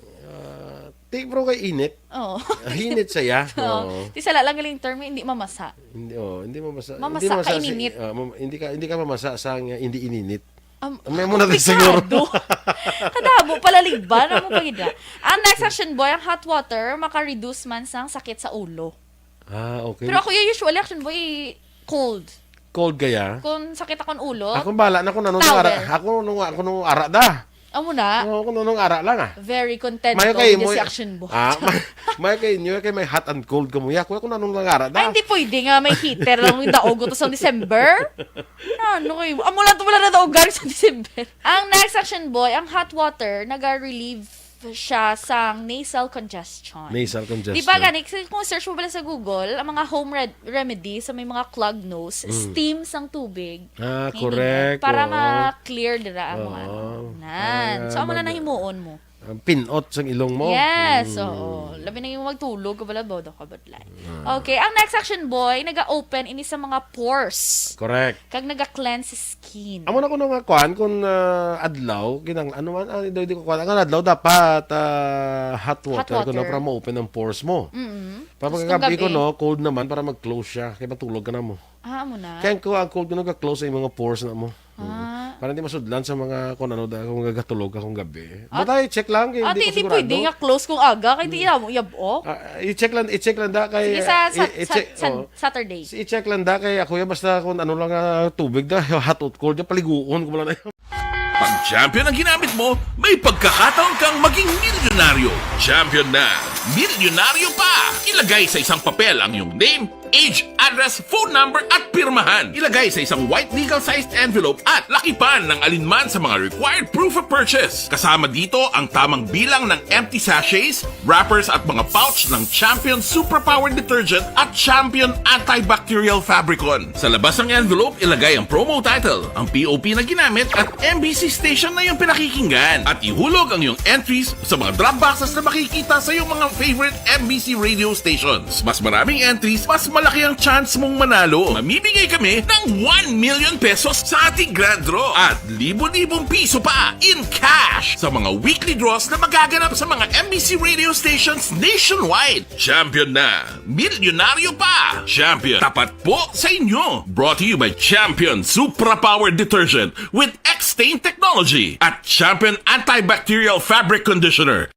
Ti bro kay init. Oo. Init saya. Oo. Di sala lang galing term, hindi mamasa. Hindi mamasa. Mamasa hindi ka ininit. Hindi ka mamasa sa hindi ininit. May May muna din siguro. Kadabo, palaligban. Ano mo pagida? Ang next action boy, ang hot water, maka-reduce man sang sakit sa ulo. Okay. Pero ako usually action boy, cold. Cold gaya. Kung sakit akong ulo, Ako bala na kung nanong Towel. ara. Ako nung ara da. amo na, Ako nung ara lang very content Mayo to kay with mo. si action boy. May kay inyo kay may hot and cold ka mo. Ya, ako nanong lang ara da. Ay, hindi pwede nga may heater lang yung daog to sa December. Ano kayo? Amo lang to wala na daog galing sa December. Ang next action boy, ang hot water, naga-relieve siya sang nasal congestion. Nasal congestion. Di ba gani, kung search mo pala sa Google, ang mga home remedy sa may mga clogged nose, steam sang tubig. Hiningin, Correct. para oo. ma-clear dira ang mga ano. Nan. So, amo na nahimuon mo. Pinot sang ilong mo. Yes, oo. Labi na yung magtulog, kabala bodo ka badlay. Okay, ang next action boy, naga-open ini sa mga pores. Correct. Kag naga-cleanse skin. Amo na ko nga kuan kung adlaw kinang ano man di ko kuan ang adlaw dapat hot water ko na para ma-open ang pores mo. Para Tapos pagkagabi kung ko gabi. no cold naman para mag-close siya kaya matulog ka na mo. Amo na. Kaya ko ang cold ko nag-close sa mga pores na mo. Para hindi masudlan sa mga kung ano kung gagatulog ka kung gabi. Batay check lang kay Ate, hindi ko hindi sigurado. pwede nga close kung aga, kaya di mo yabok. I-check lang da kay Sige, sa i-check, Saturday. i-check lang da kay ako ya basta kung ano lang tubig da hot or cold ya paliguon ko lang na. Pag champion ang ginamit mo, may pagkakataon kang maging milyonaryo. Champion na, milyonaryo pa! Ilagay sa isang papel ang iyong name, age, address, phone number at pirmahan. Ilagay sa isang white legal-sized envelope at lakipan ng alinman sa mga required proof of purchase. Kasama dito ang tamang bilang ng empty sachets, wrappers at mga pouch ng Champion Superpower Detergent at Champion Antibacterial Fabricon. Sa labas ng envelope, ilagay ang promo title, ang POP na ginamit at MBC station na yung pinakikinggan. At ihulog ang iyong entries sa mga drop boxes na makikita sa iyong mga favorite MBC radio stations. Mas maraming entries, mas malaki ang chance mong manalo. Mamimigay kami ng 1 million pesos sa ating grand draw at libo-libong piso pa in cash sa mga weekly draws na magaganap sa mga MBC radio stations nationwide. Champion na, milyonaryo pa. Champion, tapat po sa inyo. Brought to you by Champion Superpower Detergent with X-Stain Technology at Champion Antibacterial Fabric Conditioner.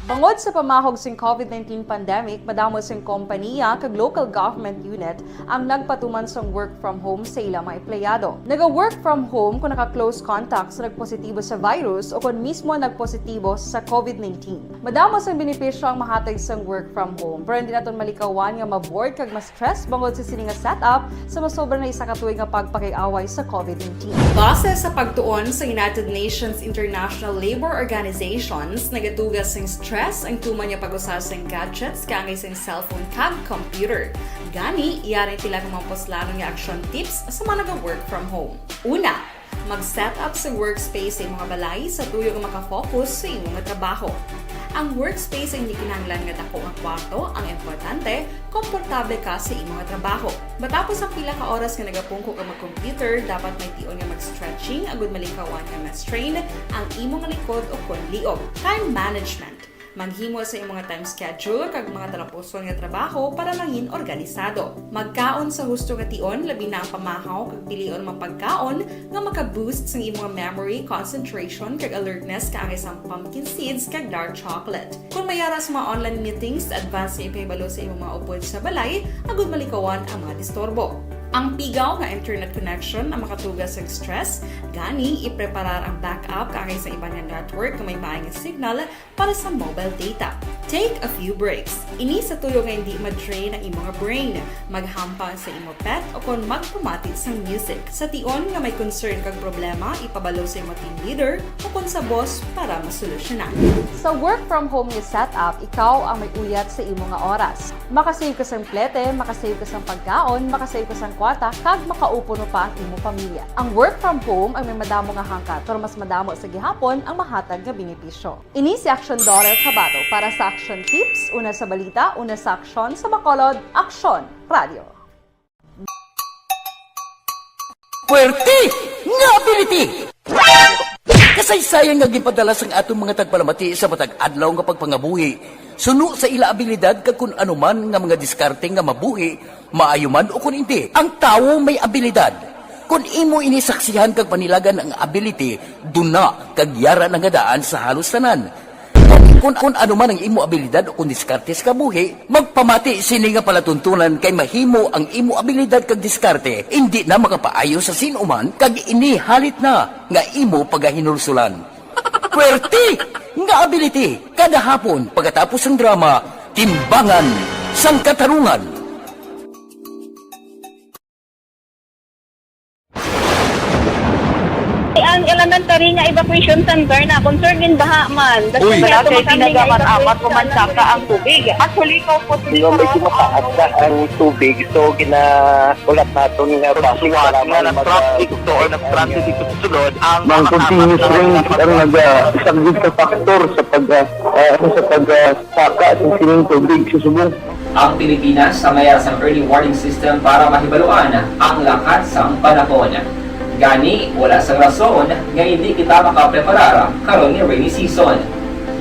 Bangod sa pamahog sing COVID-19 pandemic, madamo sing kompanya kag local government unit ang nagpatuman sang work from home sa ilang mga empleyado. Naga-work from home kung naka-close contact sa nagpositibo sa virus o kung mismo nagpositibo sa COVID-19. Madamo sang benepisyo ang mahatag sang work from home, pero hindi naton malikawan nga ma-bored kag ma-stress bangod sa sini nga setup sa masobra na isa ka tuig nga pagpakiaway sa COVID-19. Base sa pagtuon sa United Nations International Labour Organizations, nagatugas sing stress ang tuman niya pag-usas ng gadgets kangay sa cellphone kag computer. Gani, iyarin tila ng mga poslanong nga action tips sa mga nag-work from home. Una, mag-set up sa workspace sa mga balay sa tuyo nga makafocus sa iyong trabaho. Ang workspace ay hindi kinahanglan nga dako ang kwarto, ang importante, komportable ka sa iyong trabaho. Matapos ang pila ka oras nga nagapungko ka mag-computer, dapat may tion nga mag-stretching agud malikawan nga ma-strain ang imong likod o konliog. Time management. Maghimo sa imong time schedule kag mga talapuson nga trabaho para langin organisado. Magkaon sa husto nga tion, labi na ang pamahaw kag pilion mga pagkaon nga maka-boost sa imong memory, concentration kag alertness kaangay sang pumpkin seeds kag dark chocolate. Kung mayaras mga online meetings, advance na ipahibalo sa imong mga upod sa balay, agud malikawan ang mga disturbo. Ang pigaw nga internet connection ang makatugas sa stress, Gani, ipreparar ang backup kaagay sa iba nga network na may maayong signal para sa mobile data. Take a few breaks. Ini sa tuyo nga hindi ma-drain ang imong brain. Maghampang sa imo pet o kung magpumatid sa music. Sa tion nga may concern kag problema, ipabalo sa imo team leader o kung sa boss para masolusyonan. Sa work from home nga setup, ikaw ang may uyat sa imo nga oras. Makasave ka sa plete, makasave ka sa pagkaon, makasave ka sa kwata, kag makaupo no pa ang imo pamilya. Ang work from home ay may madamo nga hangkat, pero mas madamo sa gihapon ang mahatag nga benepisyo. Ini si Action Dollar Kabato para sa Action Tips, una sa balita, una sa aksyon, sa Bacolod, Action Radio. Puwerte nga ability! Kasaysayan nga gipadala sang atong mga tagpalamati sa matag adlaw nga pagpangabuhi. Suno sa ila abilidad kag kun anuman nga mga diskarte nga mabuhi, maayo man o kun hindi. Ang tawo may abilidad. Kung imo inisaksihan kag panilagan ang ability, duna kag yara nga daan sa halos tanan. Kung ano man ang imo abilidad o kung diskarte sa kabuhi, magpamati sini nga palatuntunan kay mahimo ang imo abilidad kag diskarte, hindi na makapaayo sa sinuman kag inihalit na nga imo pagahinulsulan. Puwerte nga ability, kada hapon pagkatapos ng drama, Timbangan sang Katarungan. Ang elementary nga evacuation center na concern din baha man. Uy, kaya pinagamat-amat kumansaka ang tubig. Actually, ko po Medyo mataas na ang tubig, so ginaulat natin nga pasuwat nga nag-traffic to or nag-traffic dito sa sulod ang Mang continuous rin ang isang good factor sa pagsaka at sining tubig sa subong. Ang Pilipinas sa mayroon sa early warning system para mahibaluan ang lakas ng panahon. Gani, wala sa rason nga hindi kita makapreparar karon ni rainy season.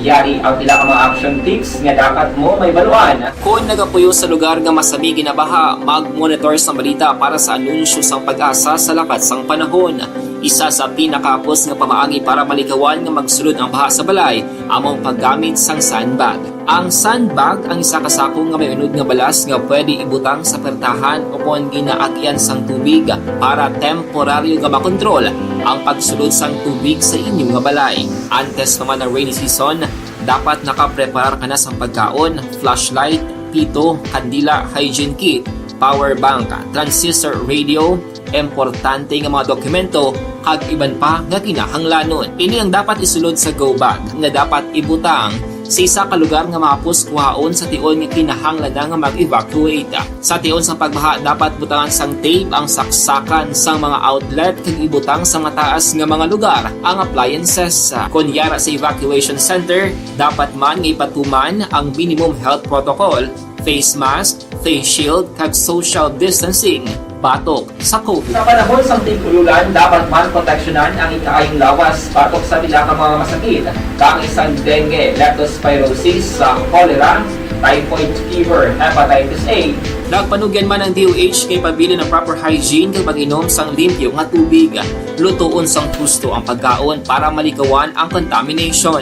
Yari ang pila ka mga action tips nga dapat mo may baluan. Kung nagapuyo sa lugar nga masabi ginabaha, mag-monitor sa balita para sa anunsyo sang pag-asa sa lakas sang panahon. Isa sa pinakapos nga pamaagi para malikawan nga magsulod ang baha sa balay, among paggamit sang sandbag. Ang sandbag ang isa kasakong nga may unod nga balas nga pwede ibutang sa pertahan o kung ginaagyan sang tubig para temporaryo nga makontrol ang pagsulod sang tubig sa inyong nga balay. Antes naman ng rainy season, dapat nakapreparar ka na sang pagkaon, flashlight, pito, kandila, hygiene kit, power bank, transistor radio, importante nga mga dokumento kag iban pa nga kinahanglanon. Ini ang dapat isulod sa go bag nga dapat ibutang sa isa ka lugar nga mapus kuhaon sa tion nga kinahanglan nga mag-evacuate. Sa tion sa pagbaha dapat butangan sang tape ang saksakan sang mga outlet kag ibutang sa mataas nga mga lugar ang appliances. Kunyara sa evacuation center, dapat man nga ipatuman ang minimum health protocol, face mask, face shield kag social distancing batok sa COVID. Sa panahon sa tig-ululan, dapat man proteksyonan ang ikaayong lawas batok sa pila ka mga masakit, kang isang dengue, leptospirosis, cholera, typhoid fever, hepatitis A. Nagpanugyan man ang DOH kay pabili ng proper hygiene kay pag-inom sang limpyo nga tubig. Lutuon sang husto ang pagkaon para malikawan ang contamination.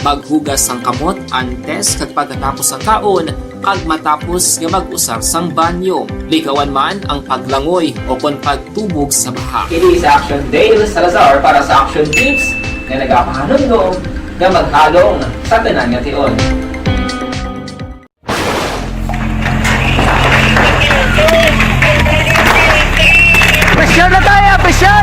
Maghugas sang kamot antes kag pagkatapos ang kaon kag matapos nga mag-usar sang banyo. Likawan man ang paglangoy o kon pagtubog sa baha. Kini sa Action Dale Salazar para sa Action Tips nga nagapahanundong nga maghalong sa tanan nga tion. Presyar na tayo! Presyar!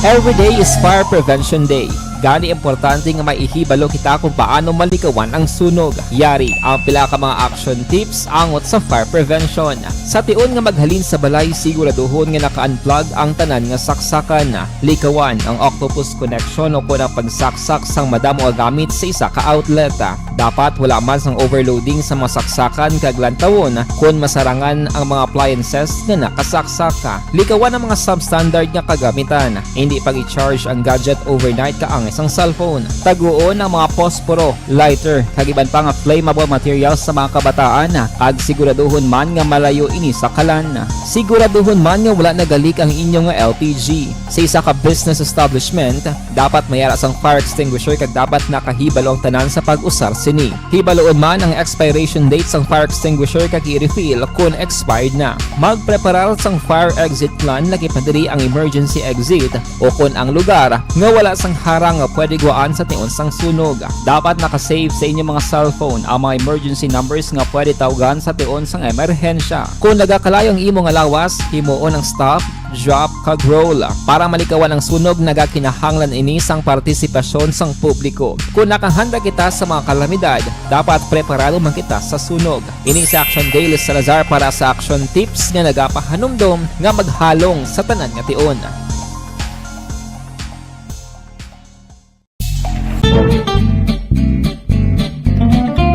Every day is Fire Prevention Day. Gani importante nga maihibalo kita kung paano malikawan ang sunog. Yari ang pila ka mga action tips angot sa fire prevention. Sa tion nga maghalin sa balay, siguraduhon nga naka-unplug ang tanan nga saksakan. Likawan ang octopus connection o kung ang pagsaksak sang madamo nga gamit sa isa ka outlet. Dapat wala man sang overloading sa mga saksakan kag lantawon kung masarangan ang mga appliances nga nakasaksaka. Likawan ang mga substandard nga kagamitan. Hindi pag-i-charge ang gadget overnight kaang sang cellphone. Taguon ang mga posporo, lighter, kag iban pa nga flammable materials sa mga kabataan kag siguraduhon man nga malayo ini sa kalan. Siguraduhon man nga wala nagalik ang inyong LPG. Sa isa ka business establishment, dapat mayara sang fire extinguisher kag dapat nakahibalo ang tanan sa pag-usar sini. Hibaloon man ang expiration date sang fire extinguisher kag i-refill kung expired na. Magpreparar sang fire exit plan lagi padiri ang emergency exit o kung ang lugar nga wala sang harang nga pwede guaan sa tiun sang sunog. Dapat nakasave sa inyong mga cellphone ang mga emergency numbers nga pwede tawagan sa tiun sang emerhensya. Kung nagakalayo ang imong lawas, himuon ang stop, drop kag roll para malikawan ang sunog nagakinahanglan ini sang partisipasyon sang publiko. Kung nakahanda kita sa mga kalamidad, dapat preparado man kita sa sunog. Ini sa Action Daily Salazar para sa action tips nga nagapahanumdom nga maghalong sa tanan nga tion.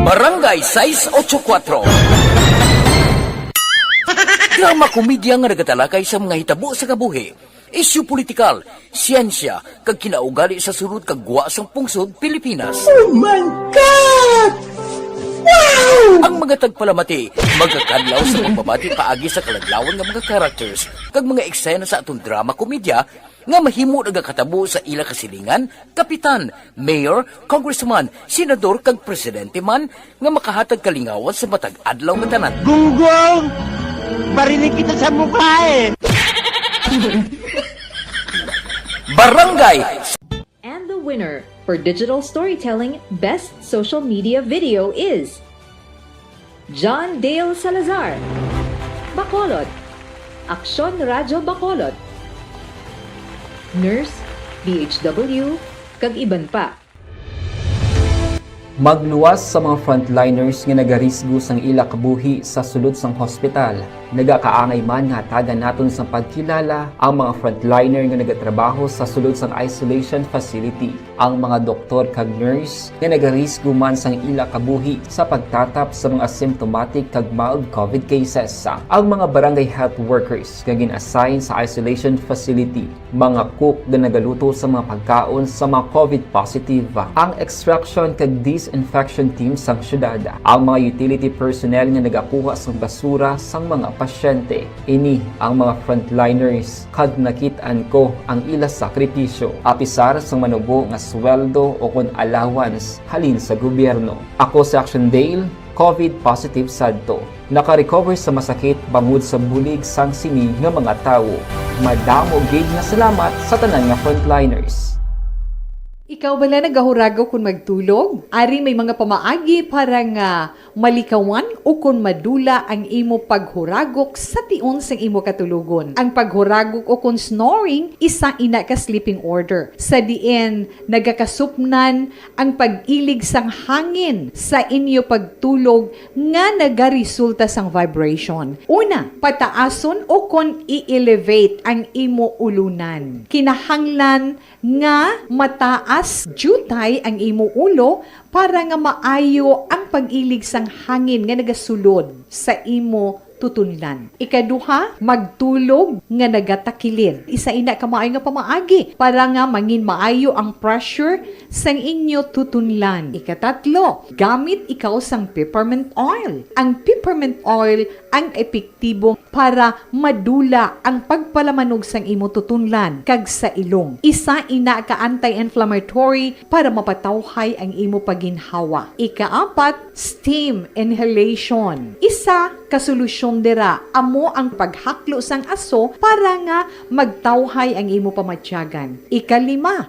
Barangay 684. Drama komedya nga nagatalakay sa mga hitabo sa kabuhi, isyu politikal, siyensya, kag kinaugali sa sunod kag guwa sang pungsod Pilipinas. Oh my God! Wow! Ang mga tagpalamati magkakadlaw sa pagbabati paagi sa kaladlawan nga mga characters kag mga eksena sa atong drama komedya nga mahimo nagakatabo sa ila kasilingan, kapitan, mayor, congressman, senador kag presidente man nga makahatag kalingawan sa matag adlaw nga tanan. Gunggong! Barinig kita sa mukha eh! Barangay! And the winner for Digital Storytelling Best Social Media Video is John Dale Salazar, Bacolod, Aksyon Radyo Bacolod, Nurse, DHW, kag iban pa. Magluwas sa mga frontliners nga nagarisgo sang ila kabuhi sa sulod sang hospital. Nagakaangay man nga hatagan naton sa pagkilala ang mga frontliner nga nagatrabaho sa sulod sang isolation facility. Ang mga doktor kag nurse nga nagarisgo man sang ila kabuhi sa pagtatap sa mga symptomatic kag mild COVID cases. Ang mga barangay health workers nga gin-assign sa isolation facility, mga cook nga nagaluto sa mga pagkaon sa mga COVID positive, ang extraction kag disinfection team sang syudad, ang mga utility personnel nga nagakuha sang basura sang mga pasyente. Ini ang mga frontliners kag nakit-an ko ang ila sakripisyo apisar sang manubo nga sweldo o kun allowance halin sa gobyerno. Ako sa Action Dale, COVID positive sadto. Naka-recover sa masakit bangod sa bulig sang sini nga mga tawo. Madamo gid nga salamat sa tanan nga frontliners. Ikaw bala nagahuragaw kung magtulog? Ari may mga pamaagi para nga malikawan o kung madula ang imo paghuragok sa tion sang imo katulugon. Ang paghuragok o kung snoring, isa ina ka sleeping order. Sa diin, nagakasupnan ang pag-ilig sang hangin sa inyo pagtulog nga nagaresulta sang vibration. Una, pataason o kung i-elevate ang imo ulunan. Kinahanglan nga mataas jutay ang imo ulo para nga maayo ang pag-ilig sang hangin nga nagasulod sa imo tutunlan. Ikaduha, magtulog nga nagatakilid. Isa ina ka maayo nga pamaagi para nga mangin maayo ang pressure sang inyo tutunlan. Ikatatlo, gamit ikaw sang peppermint oil. Ang peppermint oil ang epektibo para madula ang pagpalamanog sang imo tutunlan kag sa ilong. Isa ina ka anti-inflammatory para mapatawhay ang imo paginhawa. Ikaapat, steam inhalation. Isa ka solusyon dira amo ang paghaklo sang aso para nga magtawhay ang imo pamatyagan. Ikalima,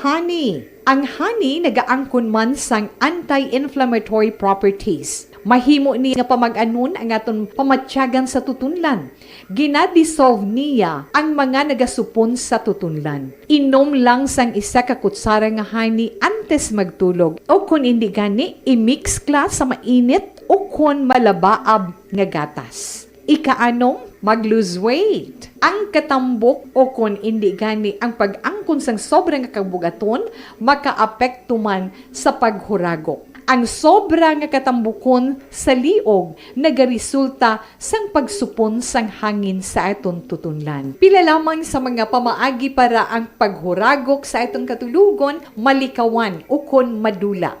honey. Ang honey nagaangkon man sang anti-inflammatory properties. Mahimo ni nga pamag-anon ang aton pamatyagan sa tutunlan. Ginadissolve niya ang mga nagasupon sa tutunlan. Inom lang sang isa ka kutsara nga honey antes magtulog. O kung hindi gani, i-mix kla sa mainit o kung malabaab nga gatas. Ikaanong, mag-lose weight. Ang katambok o kung hindi gani ang pag-angkon sang sobrang kabugaton, maka-apekto man sa paghuragok. Ang sobra nga katambukon sa liog nagaresulta sang pagsupon sang hangin sa aton tutunlan. Pila lamang sa mga pamaagi para ang paghuragok sa aton katulugon malikawan ukon madula.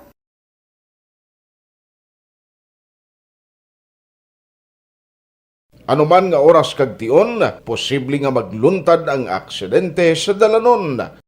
Anuman nga oras kag tion, posible nga magluntad ang aksidente sa dalanon.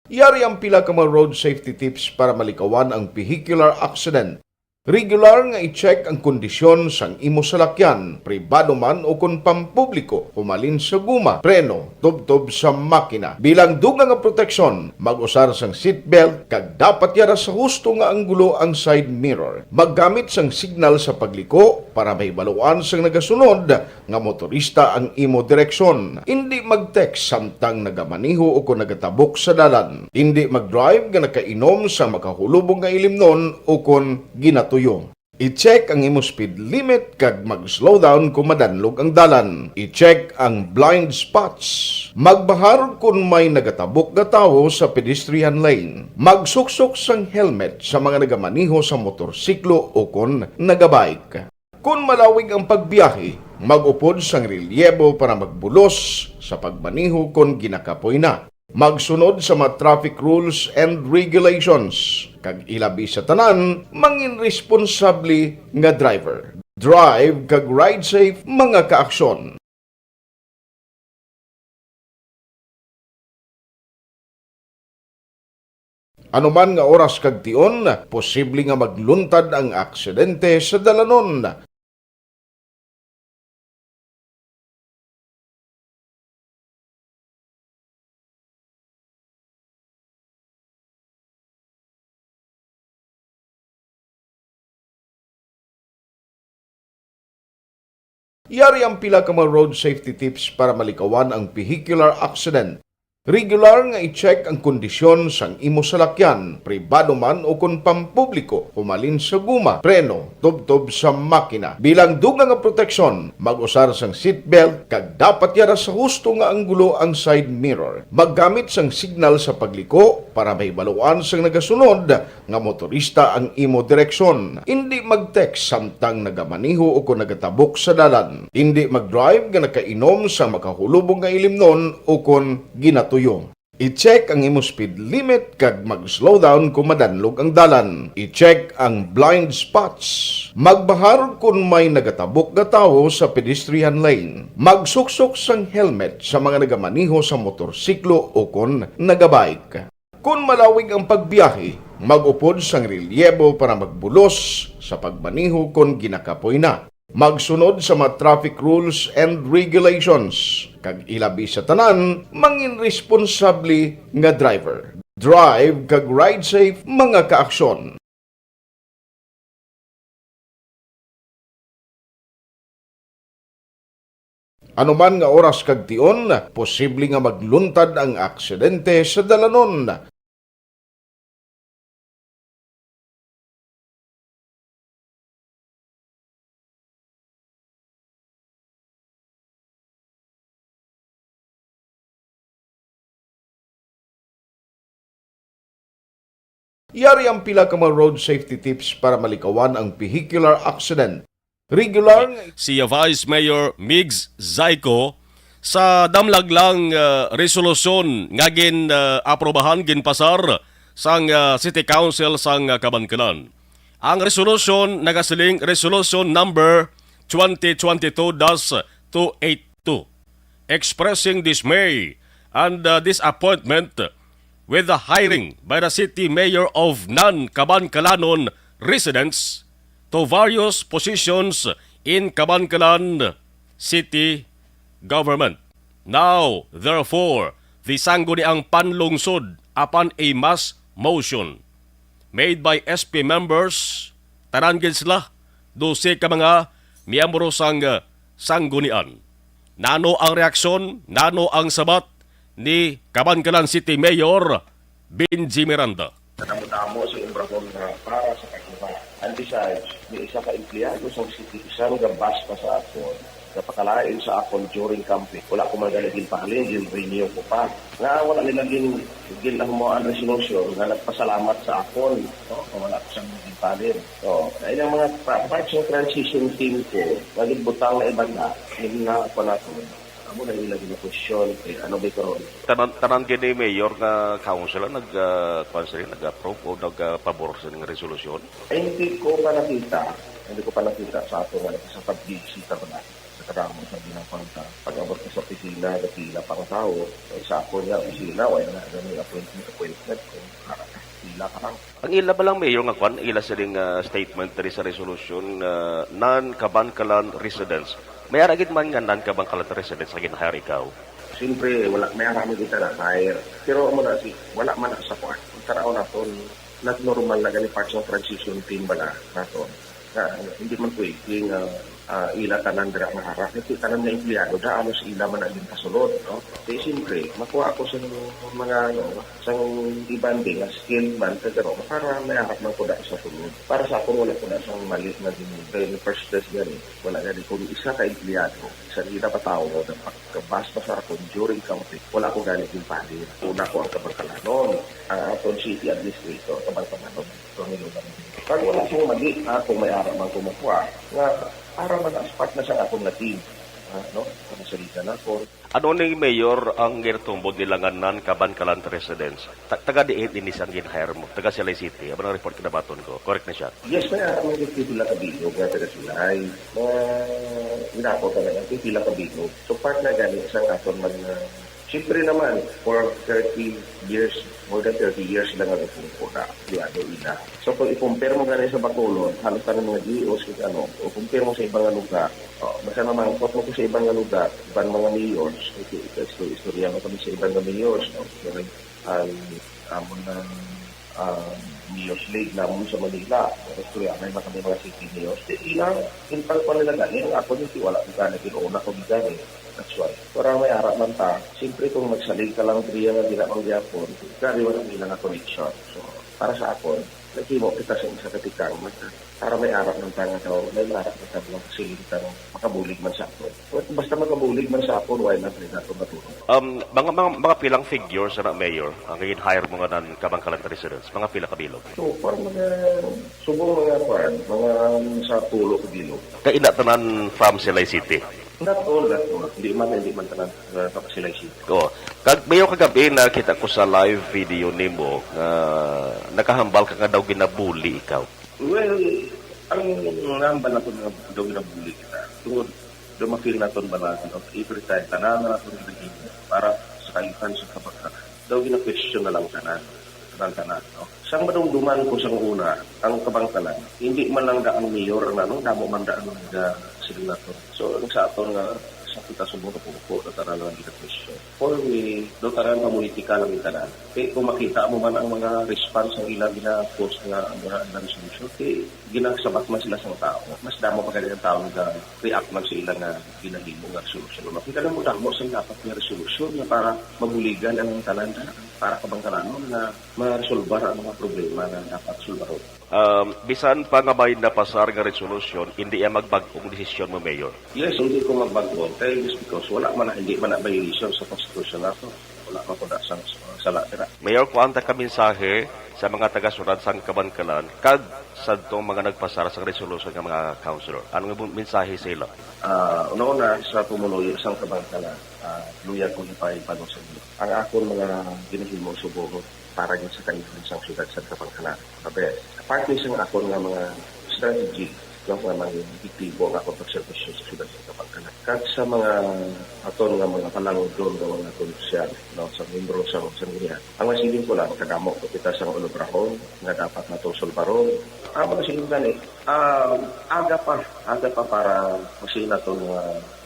Yari ang pila ka mga road safety tips para malikawan ang vehicular accident. Regular nga i-check ang kondisyon sang imo salakyan, pribado man o kung pampubliko, humalin sa guma, preno, tubtob sa makina. Bilang dugang nga proteksyon, mag-usar sang seatbelt, kag dapat yara sa husto nga anggulo ang side mirror. Maggamit sang signal sa pagliko para mahibaluan sang nagasunod nga motorista ang imo direksyon. Hindi mag-text samtang nagamaniho o kung nagatabok sa dalan. Hindi mag-drive nga nakainom sa makahulubong nga ilimnon o kung ginatuyong. I-check ang imo speed limit kag mag-slow down kung madanlog ang dalan. I-check ang blind spots. Magbahar kung may nagatabok na tao sa pedestrian lane. Magsuksok sang helmet sa mga nagamaniho sa motorsiklo o kung nagabike. Kung malawig ang pagbiyahe, mag-upod sang relyebo para magbulos sa pagmaniho kung ginakapoy na. Magsunod sa mga traffic rules and regulations. Kag ilabi sa tanan, mangin responsable nga driver. Drive kag ride safe mga kaaksyon. Anuman nga oras kag tion, posible nga magluntad ang aksidente sa dalanon. Yari ang pila ka mga road safety tips para malikawan ang vehicular accident. Regular nga i-check ang kondisyon sang imo salakyan, pribado man o kung pampubliko, humalin sa guma, preno, tubtob sa makina. Bilang dugang nga proteksyon, mag-usar sang seatbelt, kag dapat yara sa husto nga anggulo ang side mirror. Maggamit sang signal sa pagliko para mahibaluan sang nagasunod nga motorista ang imo direksyon. Hindi mag-text samtang nagamaniho o kung nagatabok sa dalan. Hindi mag-drive nga nakainom sa makahulubong nga ilimnon o kung ginatuyong. I-check ang imo speed limit kag mag-slow down kung madanlog ang dalan. I-check ang blind spots. Magbahar kung may nagatabok na tao sa pedestrian lane. Magsuksok sang helmet sa mga nagamaniho sa motorsiklo o kung nagabike. Kung malawig ang pagbiyahe, mag-upod sang relyebo para magbulos sa pagmaniho kung ginakapoy na. Magsunod sa mga traffic rules and regulations. Kag ilabi sa tanan, mangin responsable nga driver. Drive kag ride safe mga kaaksyon. Anuman nga oras kag tion, posible nga magluntad ang aksidente sa dalanon. Yari ang pila ka mga road safety tips para malikawan ang vehicular accident. Regular Si Vice Mayor Migs Zayco sa damlaglang resolusyon nga gin aprobahan ginpasar sang City Council sang Kabankalan. Ang resolusyon nagasiling Resolution number 2022-282 expressing dismay and disappointment with the hiring by the City Mayor of non-Kabankalanon residents to various positions in Kabankalan City Government. Now, therefore, the sangguniang panlungsod upon a mass motion made by SP members, tarangin sila, 12 ka mga miyembro sang sanggunian. Nano ang reaksyon, nano ang sabat ni Kabankalan City Mayor Benji Miranda. Natamo-tamo sa aton para sa kaguma. And besides, may isa ka empleyado sa city, isang gabas pa sa aton. Napakalain sa akon during camping. Wala ko magalagin pahalin, renew ko pa. Nga wala nilang lang mo ang resolution na nagpasalamat sa akon. No? Wala ko siyang naging pahalin. So, ayun ang mga parts ng transition team ko, naging butang na iba na, hindi na ako na ito. Amo na nila gina-question, ano ba ito? Tanan gini Mayor nga council nag-approve o nag-pabor sa ng resolusyon? Ay, hindi ko pa nakita sa ato nga sa pag-bisita ko na. Karamo sa binapangta. Pag-abot ko sa opisina, pila pang tao, sa ako niya, opisina, wala na ganun appointment, kung pila ka lang. Ang ila ba lang, Mayor, nga kwan, ila siling statement tari sa resolution, non-Kabankalan residents. May aragid man nga non-Kabankalan residents, agin hire ikaw? Siyempre, may arami kita na hire. Pero muna, wala man na sa kwan. Karao na ito, not normal na ganit parts ng transition team ba na ito. Hindi man pwedeng ila tanan dira nga harap. Ito tanan nga empleyado da alos ila man ang kasulod, no? Kaya siyempre, makuha ko sa mga sa ibanding nga skill man pero para may harap man ko da sa sulod. Para sa ako wala ko da sa mali na din first test gani. Wala gani kung isa ka empleyado, sa ila pa tao na pagkabas pa sa akong during camping. Wala ko gani din pali. Una ko ang kabangkalanon, ang aton city administrator, kabangkalanon. Pag wala siyang mali, kung may harap man ko makuha, nga para man-aspat na sa akong team. No? Kamasalita na po. Ano ni Mayor ang ginatumbod nila nga non-Kabankalan residents? Taga-diit inisang gin-hire mo, taga Silay City. Aba report kinabaton ko. Correct na siya? Yes, may may pipila ka bilog nga taga Silay. Ginako talaga, pipila ka bilog. So part na gani, isang aton siyempre naman, for 30 years, more than 30 years lang ang po na liado ina. So kung i-compare mo gani sa Bacolod, halos ka ng mga DOs o compare mo sa ibang lugar, basta naman, kung mo sa ibang lugar, ibang mga mayors, istorya mo kami sa ibang mayors, amon ng Mayors League namun sa Manila, istorya may kami mga city mayors. Ilang, impal pa nila gani, ako niti wala kong gani, kinuuna ko gani. That's why. Para may harap man ta, siyempre kung magsalig ka lang driya nga ginamang gyapon, gari wala nila nga connection. So, para sa ako, nagkimo kita sa isa katikang, para may harap ng tanga tao, may harap ng tanga kasi makabulig man sa ako. Basta makabulig man sa ako, why not rin nato matulong. Mga pilang figures na Mayor, ang hire mo nga ng Kabangkalan residents, mga pila kabilog? So, parang subong mga sa tulo kabilog. Kainatanan from Silay City? Not all. Hindi man tanan sa Silay City. Mayor, kagabi nakita ko sa live video nimo, nakahambal ka nga daw ginabuli ikaw. Well, ang nambal na ito nga daw ginabuli kita. Tungod, dumafil na ito ba natin of every time, tanan na ito para sa kalitan sa kabagkaran. Daw gina-question na lang tanan. No? Sang madungduman ko sa una, ang Kabangkalan, hindi man lang ang mayor ang damo man daan ang senator. So, sa aton nga, sa kita subong na po, dataran lang kita question. For me, dataran pamulitika lang itanan. Kaya kung makita mo man ang mga response ng ilang gina-post nga ang mga resolution, ginasabat man sila sa tao. Mas damo pa ganyan tao na react man sa ilang ginahimo nga resolution. Makita na mo damo sa dapat nga resolution na para mabuligan ang tanan para Kabangkalanon na ma-resolve ang mga problema na dapat sulbaro. Bisan pa nga may napasar nga resolution, hindi yan magbagong desisyon mo, Mayor? Yes, hindi ko magbagong. Kaya just because hindi man na violation sa Constitution na ito. Wala man ko na sa latira. Mayor, kuanta ka mensahe sa mga taga-surad sa Kabangkalan kag sa itong mga nagpasara sa resolution ng mga councilor. Anong mensahe sa ilo? Una-una sa pumuloy sa Kabangkalan, luya ko ipagpano sa inyo. Ang akong mga ginahimo subong para din sa kailan sa syudad sa Kabangkalan. Part sa akong mga strategy ng mga epektibo ang akong pagservisyo sa syudad sa Kabangkalan. Kag sa mga aton nga mga panangudon ng mga komersyal sa membro sa sanggunian. Ang masilin ko lang, kagamo ko kita sa ulubrahon nga dapat natosol baron. Ang masilin gani, aga pa para masilin na itong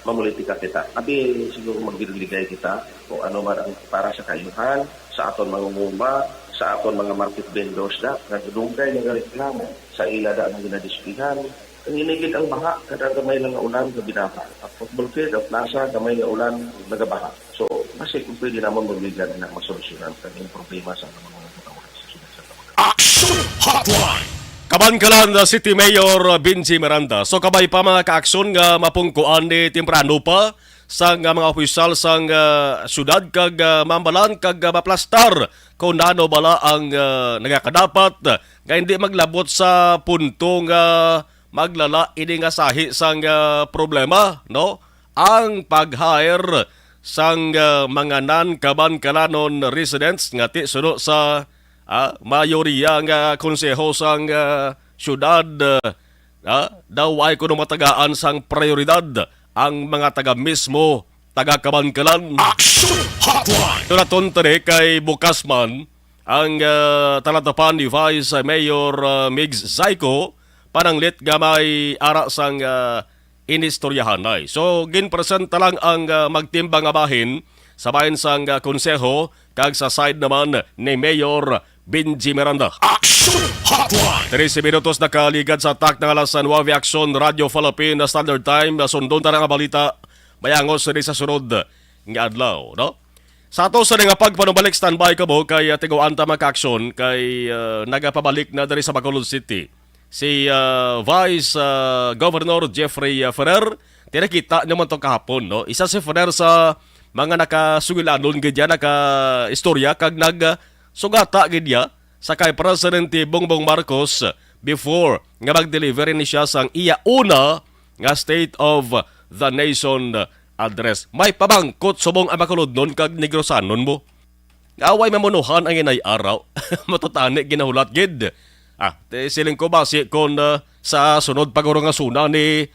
mamulitika kita. Abi siguro magbiligay kita kung ano man para sa kayuhan, sa aton mga nguma, sa aton mga market vendors na nagdungkay ng reklamo sa ilada ng ginadispihan. Ang inigit ang baha, kada gamay lang nga ulan sa binaba. At pagbalkid, at nasa gamay nga ulan, nagabaha. So, kasi kung pwede naman magbigyan na masolusyonan ang problema sa mga tao sa sunod sa Kabangkalan. Action Kabankalan City Mayor Benji Miranda. So kabay pa mga kaaksyon nga mapungkuan ni temprano pa sa mga opisyal sa syudad kag mambalan kag maplastar kung nano bala ang nagakadapat nga hindi maglabot sa punto nga maglala ini nga sahi sang problema, no? Ang pag-hire sang mga non-kabankalanon residents nga ti suno sa mayoriya nga konseho sang syudad daw ay kuno matagaan sang prioridad ang mga taga mismo taga Kabankalan. Action Hotline. Tunaton tani kay bukas man ang talatapan ni Vice Mayor Migs Zaiko pananglit nga may ara sang inistoryahan ay. So ginpresenta lang ang magtimbang abahin sa bahin sang konseho kag sa side naman ni Mayor Benji Miranda. Action Hotline. 13 minutos na kaligad sa atak ng alas 9 Action Radio Philippine Standard Time. Sundon ta nga balita bayangos rin sa sunod nga adlaw, no? Sa ato sa nga pagpanubalik standby ka mo kay tiguan ta maka-aksyon kay nagapabalik na diri sa Bacolod City si Vice Governor Jeffrey Ferrer. Tinakita naman to kahapon, no? Isa si Ferrer sa mga nakasugilanon gidya naka-istorya kag sugata gidya sa kay Presidente Bongbong Marcos before nga mag-deliver ni siya sang iya una nga State of the Nation address. May pabangkot subong ang Bacolod nun kag Negrosanon mo. Away mamunuhan ang inay araw. Matutani ginahulat gid. Siling ko basi kon sa sunod paguro nga suna ni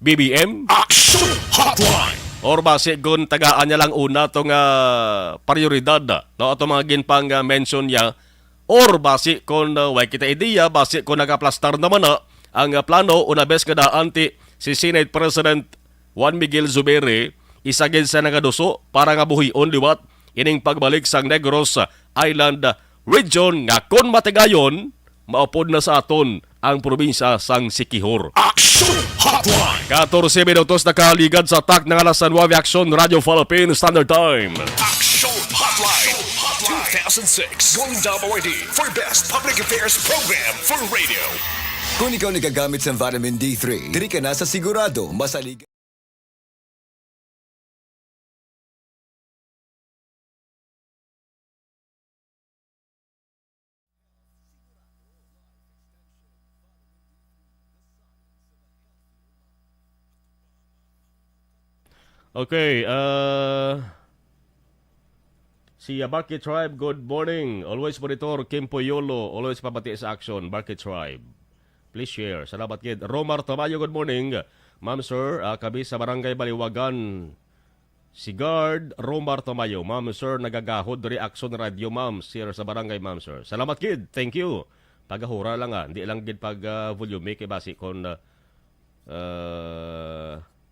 BBM. Action Hotline. Or basi kon tagaan niya lang una tong prioridad no ato mga ginpang mention niya. Or basi kon way kita ideya basi kon nagaplastar naman ang plano una bes kada anti si Senate President Juan Miguel Zubiri isagid sa nagaduso para nga buhion liwat ining pagbalik sang Negros Island region nga kon matigayon maupod na sa aton ang probinsya sang Siquijor. Action Hotline. 14 minutos na kaligad sa atak ng alas 9 Action Radio Philippine Standard Time. Action Hotline 2006 Golden Dome Award for Best Public Affairs Program for Radio. Kung ikaw nagagamit sa vitamin D3, diri ka na sa sigurado masalig. Okay, si Barkey Tribe, good morning. Always monitor Kim Poyolo, always pabati sa action. Barkey Tribe, please share. Salamat kid. Romar Tamayo, good morning. Ma'am sir, kami sa Barangay Baliwagan. Si Guard Romar Tamayo, ma'am sir, nagagahod reaction radio ma'am sir sa Barangay ma'am sir. Salamat kid, thank you. Pagahura lang hindi lang gid pag volume kay basi kon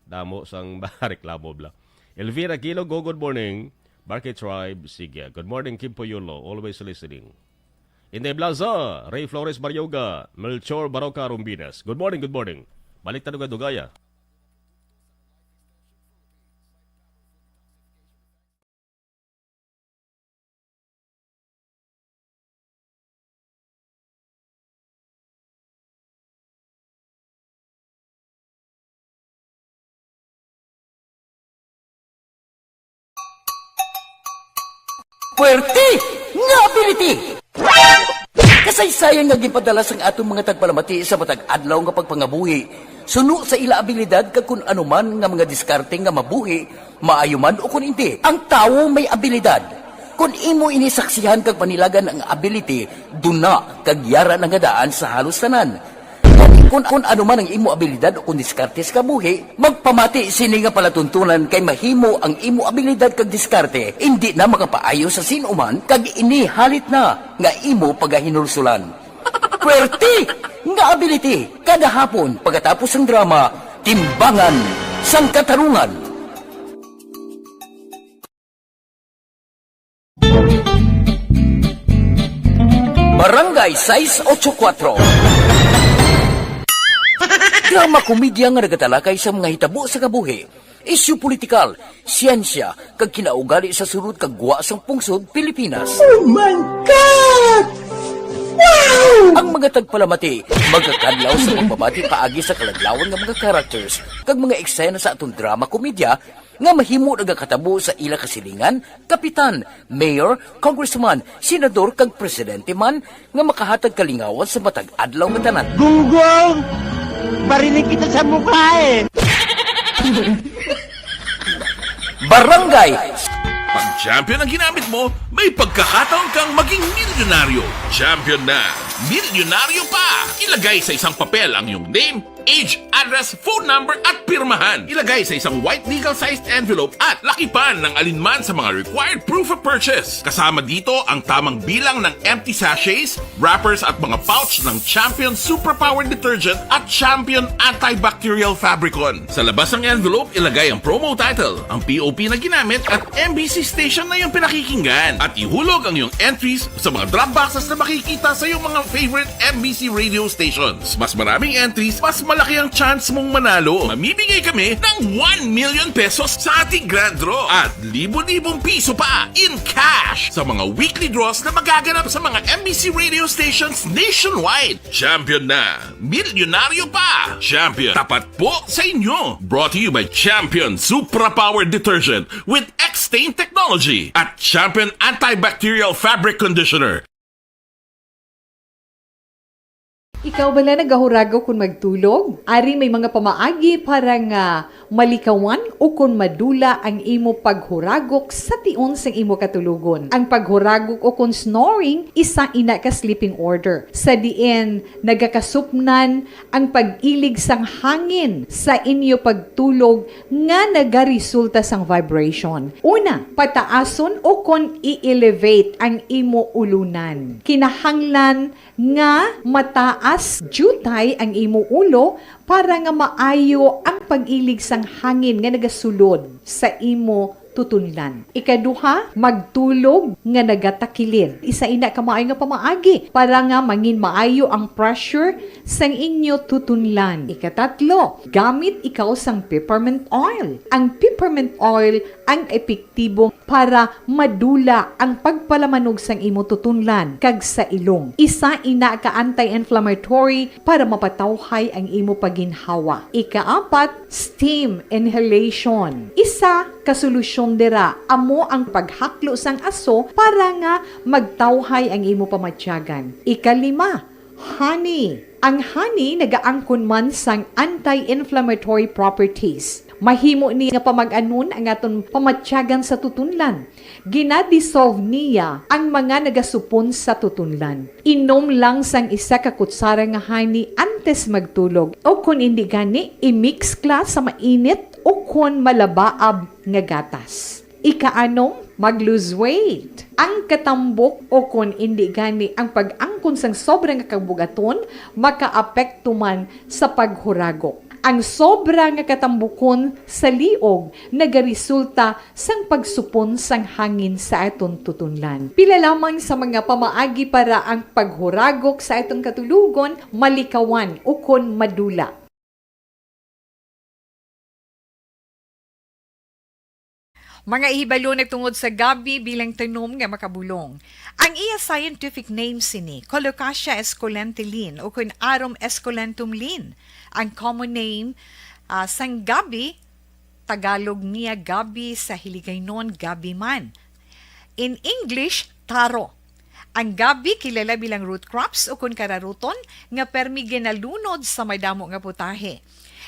damo sang reklamo bla. Elvira Kilo, good morning. Barkey Tribe, sige. Good morning, Kim Poyolo, always listening. Inde Blaza, Ray Flores Baryoga, Melchor Baroca Rumbinas. Good morning, good morning. Balik tayo Dugaya. Puerte nga ability! Kasaysayan nga gipadala sang atong mga tagpalamati sa matag adlaw nga pagpangabuhi. Suno sa ila abilidad kag kun anuman nga mga diskarte nga mabuhi, maayo man o kun hindi. Ang tawo may abilidad. Kung imo inisaksihan kag panilagan ang ability, duna kag yara nga daan sa halos tanan. Kung ano man ang imo abilidad o kung diskarte sa kabuhi, magpamati sini nga palatuntunan kay mahimo ang imo abilidad kag diskarte, hindi na makapaayo sa sinuman kag inihalit na nga imo pagahinulsulan. Puwerte nga ability, kada hapon pagkatapos ng drama, Timbangan sang Katarungan. Barangay 684 Drama komedya nga nagatalakay sa mga hitabo sa kabuhi, isyu politikal, siyensya, kag kinaugali sa surut kag guwa sang pungsod Pilipinas. Oh my God! Ang mga tagpalamati magkakadlaw sa pagbabati paagi sa kaladlawan nga mga characters kag mga eksena sa atong drama komedya nga mahimo nagakatabo sa ila kasilingan, kapitan, mayor, congressman, senador kag presidente man nga makahatag kalingawan sa matag adlaw nga tanan. Gunggong! Barinig kita sa mukha eh! Barangay! Pag champion ang ginamit mo, may pagkakataon kang maging milyonaryo. Champion na, milyonaryo pa! Ilagay sa isang papel ang iyong name, age, address, phone number at pirmahan. Ilagay sa isang white legal-sized envelope at lakipan ng alinman sa mga required proof of purchase. Kasama dito ang tamang bilang ng empty sachets, wrappers at mga pouch ng Champion Superpower Detergent at Champion Antibacterial Fabricon. Sa labas ng envelope, ilagay ang promo title, ang POP na ginamit at MBC station na yung pinakikinggan. At ihulog ang iyong entries sa mga drop boxes na makikita sa iyong mga favorite MBC radio stations. Mas maraming entries, mas malaki ang chance mong manalo. Mamimigay kami ng 1 million pesos sa ating grand draw at libo-libong piso pa in cash sa mga weekly draws na magaganap sa mga MBC radio stations nationwide. Champion na, milyonaryo pa. Champion, tapat po sa inyo. Brought to you by Champion Superpower Detergent with X-Stain Technology at Champion Antibacterial Fabric Conditioner. Ikaw bala nagahurago kung magtulog? Ari may mga pamaagi para nga malikawan o kung madula ang imo paghuragok sa tion sang imo katulugon. Ang paghuragok o kung snoring, isa ina ka sleeping order. Sa diin, nagakasupnan ang pag-ilig sang hangin sa inyo pagtulog nga nagaresulta sang vibration. Una, pataason o kung i-elevate ang imo ulunan. Kinahanglan nga mataas jutay ang imo ulo para nga maayo ang pag-ilig sang hangin nga nagasulod sa imo tutunlan. Ikaduha, magtulog nga nagatakilid. Isa ina ka maayo nga pamaagi para nga mangin maayo ang pressure sang inyo tutunlan. Ikatatlo, gamit ikaw sang peppermint oil. Ang peppermint oil ang epektibo para madula ang pagpalamanog sang imo tutunlan kag sa ilong. Isa ina ka anti-inflammatory para mapatawhay ang imo paginhawa. Ikaapat, steam inhalation. Isa ka solusyon dira amo ang paghaklo sang aso para nga magtawhay ang imo pamatyagan. Ikalima, honey. Ang honey nagaangkon man sang anti-inflammatory properties. Mahimo ni nga pamag-anon ang aton pamatyagan sa tutunlan. Ginadissolve niya ang mga nagasupon sa tutunlan. Inom lang sang isa ka kutsara nga honey antes magtulog. O kung hindi gani, i-mix kla sa mainit o kung malabaab nga gatas. Ikaanom, mag-lose weight. Ang katambok o kung hindi gani ang pag-angkon sang sobrang kabugaton, makaapekto man sa paghuragok. Ang sobra nga katambukon sa liog nagaresulta sang pagsupon sang hangin sa atong tutunlan. Pila lamang sa mga pamaagi para ang paghuragok sa atong katulugon malikawan o kon madula. Mga ihibalo nagtungod sa gabi bilang tanom nga makabulong. Ang iya scientific name sini, Colocasia esculentilin o kun Arum esculentum lin. Ang common name sang gabi, Tagalog niya gabi, sa Hiligaynon gabi man. In English, taro. Ang gabi kilala bilang root crops o kun kararuton nga permi ginalunod sa may damo nga putahe.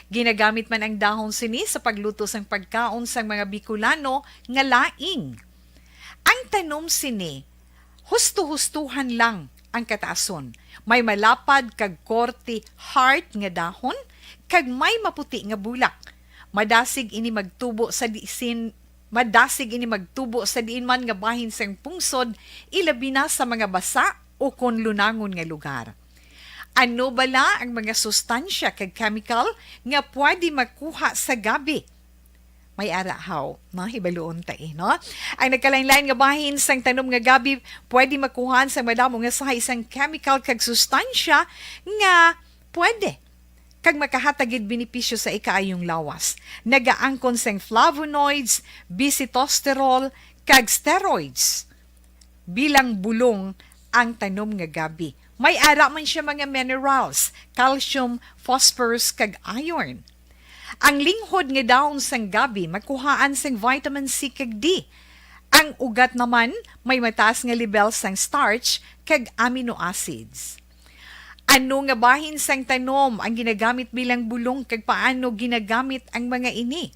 Ginagamit man ang dahon sini sa pagluto sang pagkaon sang mga Bicolano nga laing. Ang tanom sini, husto-hustuhan lang ang kataason. May malapad kag korte heart nga dahon kag may maputi nga bulak. Madasig ini magtubo sa diin man nga bahin sang pungsod, ilabi na sa mga basa o kon lunangon nga lugar. Ano bala ang mga sustansya kag chemical nga pwede makuha sa gabi? May arahaw, hibaluon tayo, no? Ang nagkalain-lain nga bahin sang tanom nga gabi, pwede makuhaan sa madamo nga sa isang chemical kag sustansya nga pwede kag makahatagid benepisyo sa ikaayong lawas. Nagaangkon sang flavonoids, bisitosterol, kag steroids. Bilang bulong ang tanom nga gabi. May ara man siya mga minerals, calcium, phosphorus, kag iron. Ang linghod nga daon sang gabi makuhaan sang vitamin C kag D. Ang ugat naman may mataas nga level sang starch kag amino acids. Ano nga bahin sang tanom ang ginagamit bilang bulong kag paano ginagamit ang mga ini?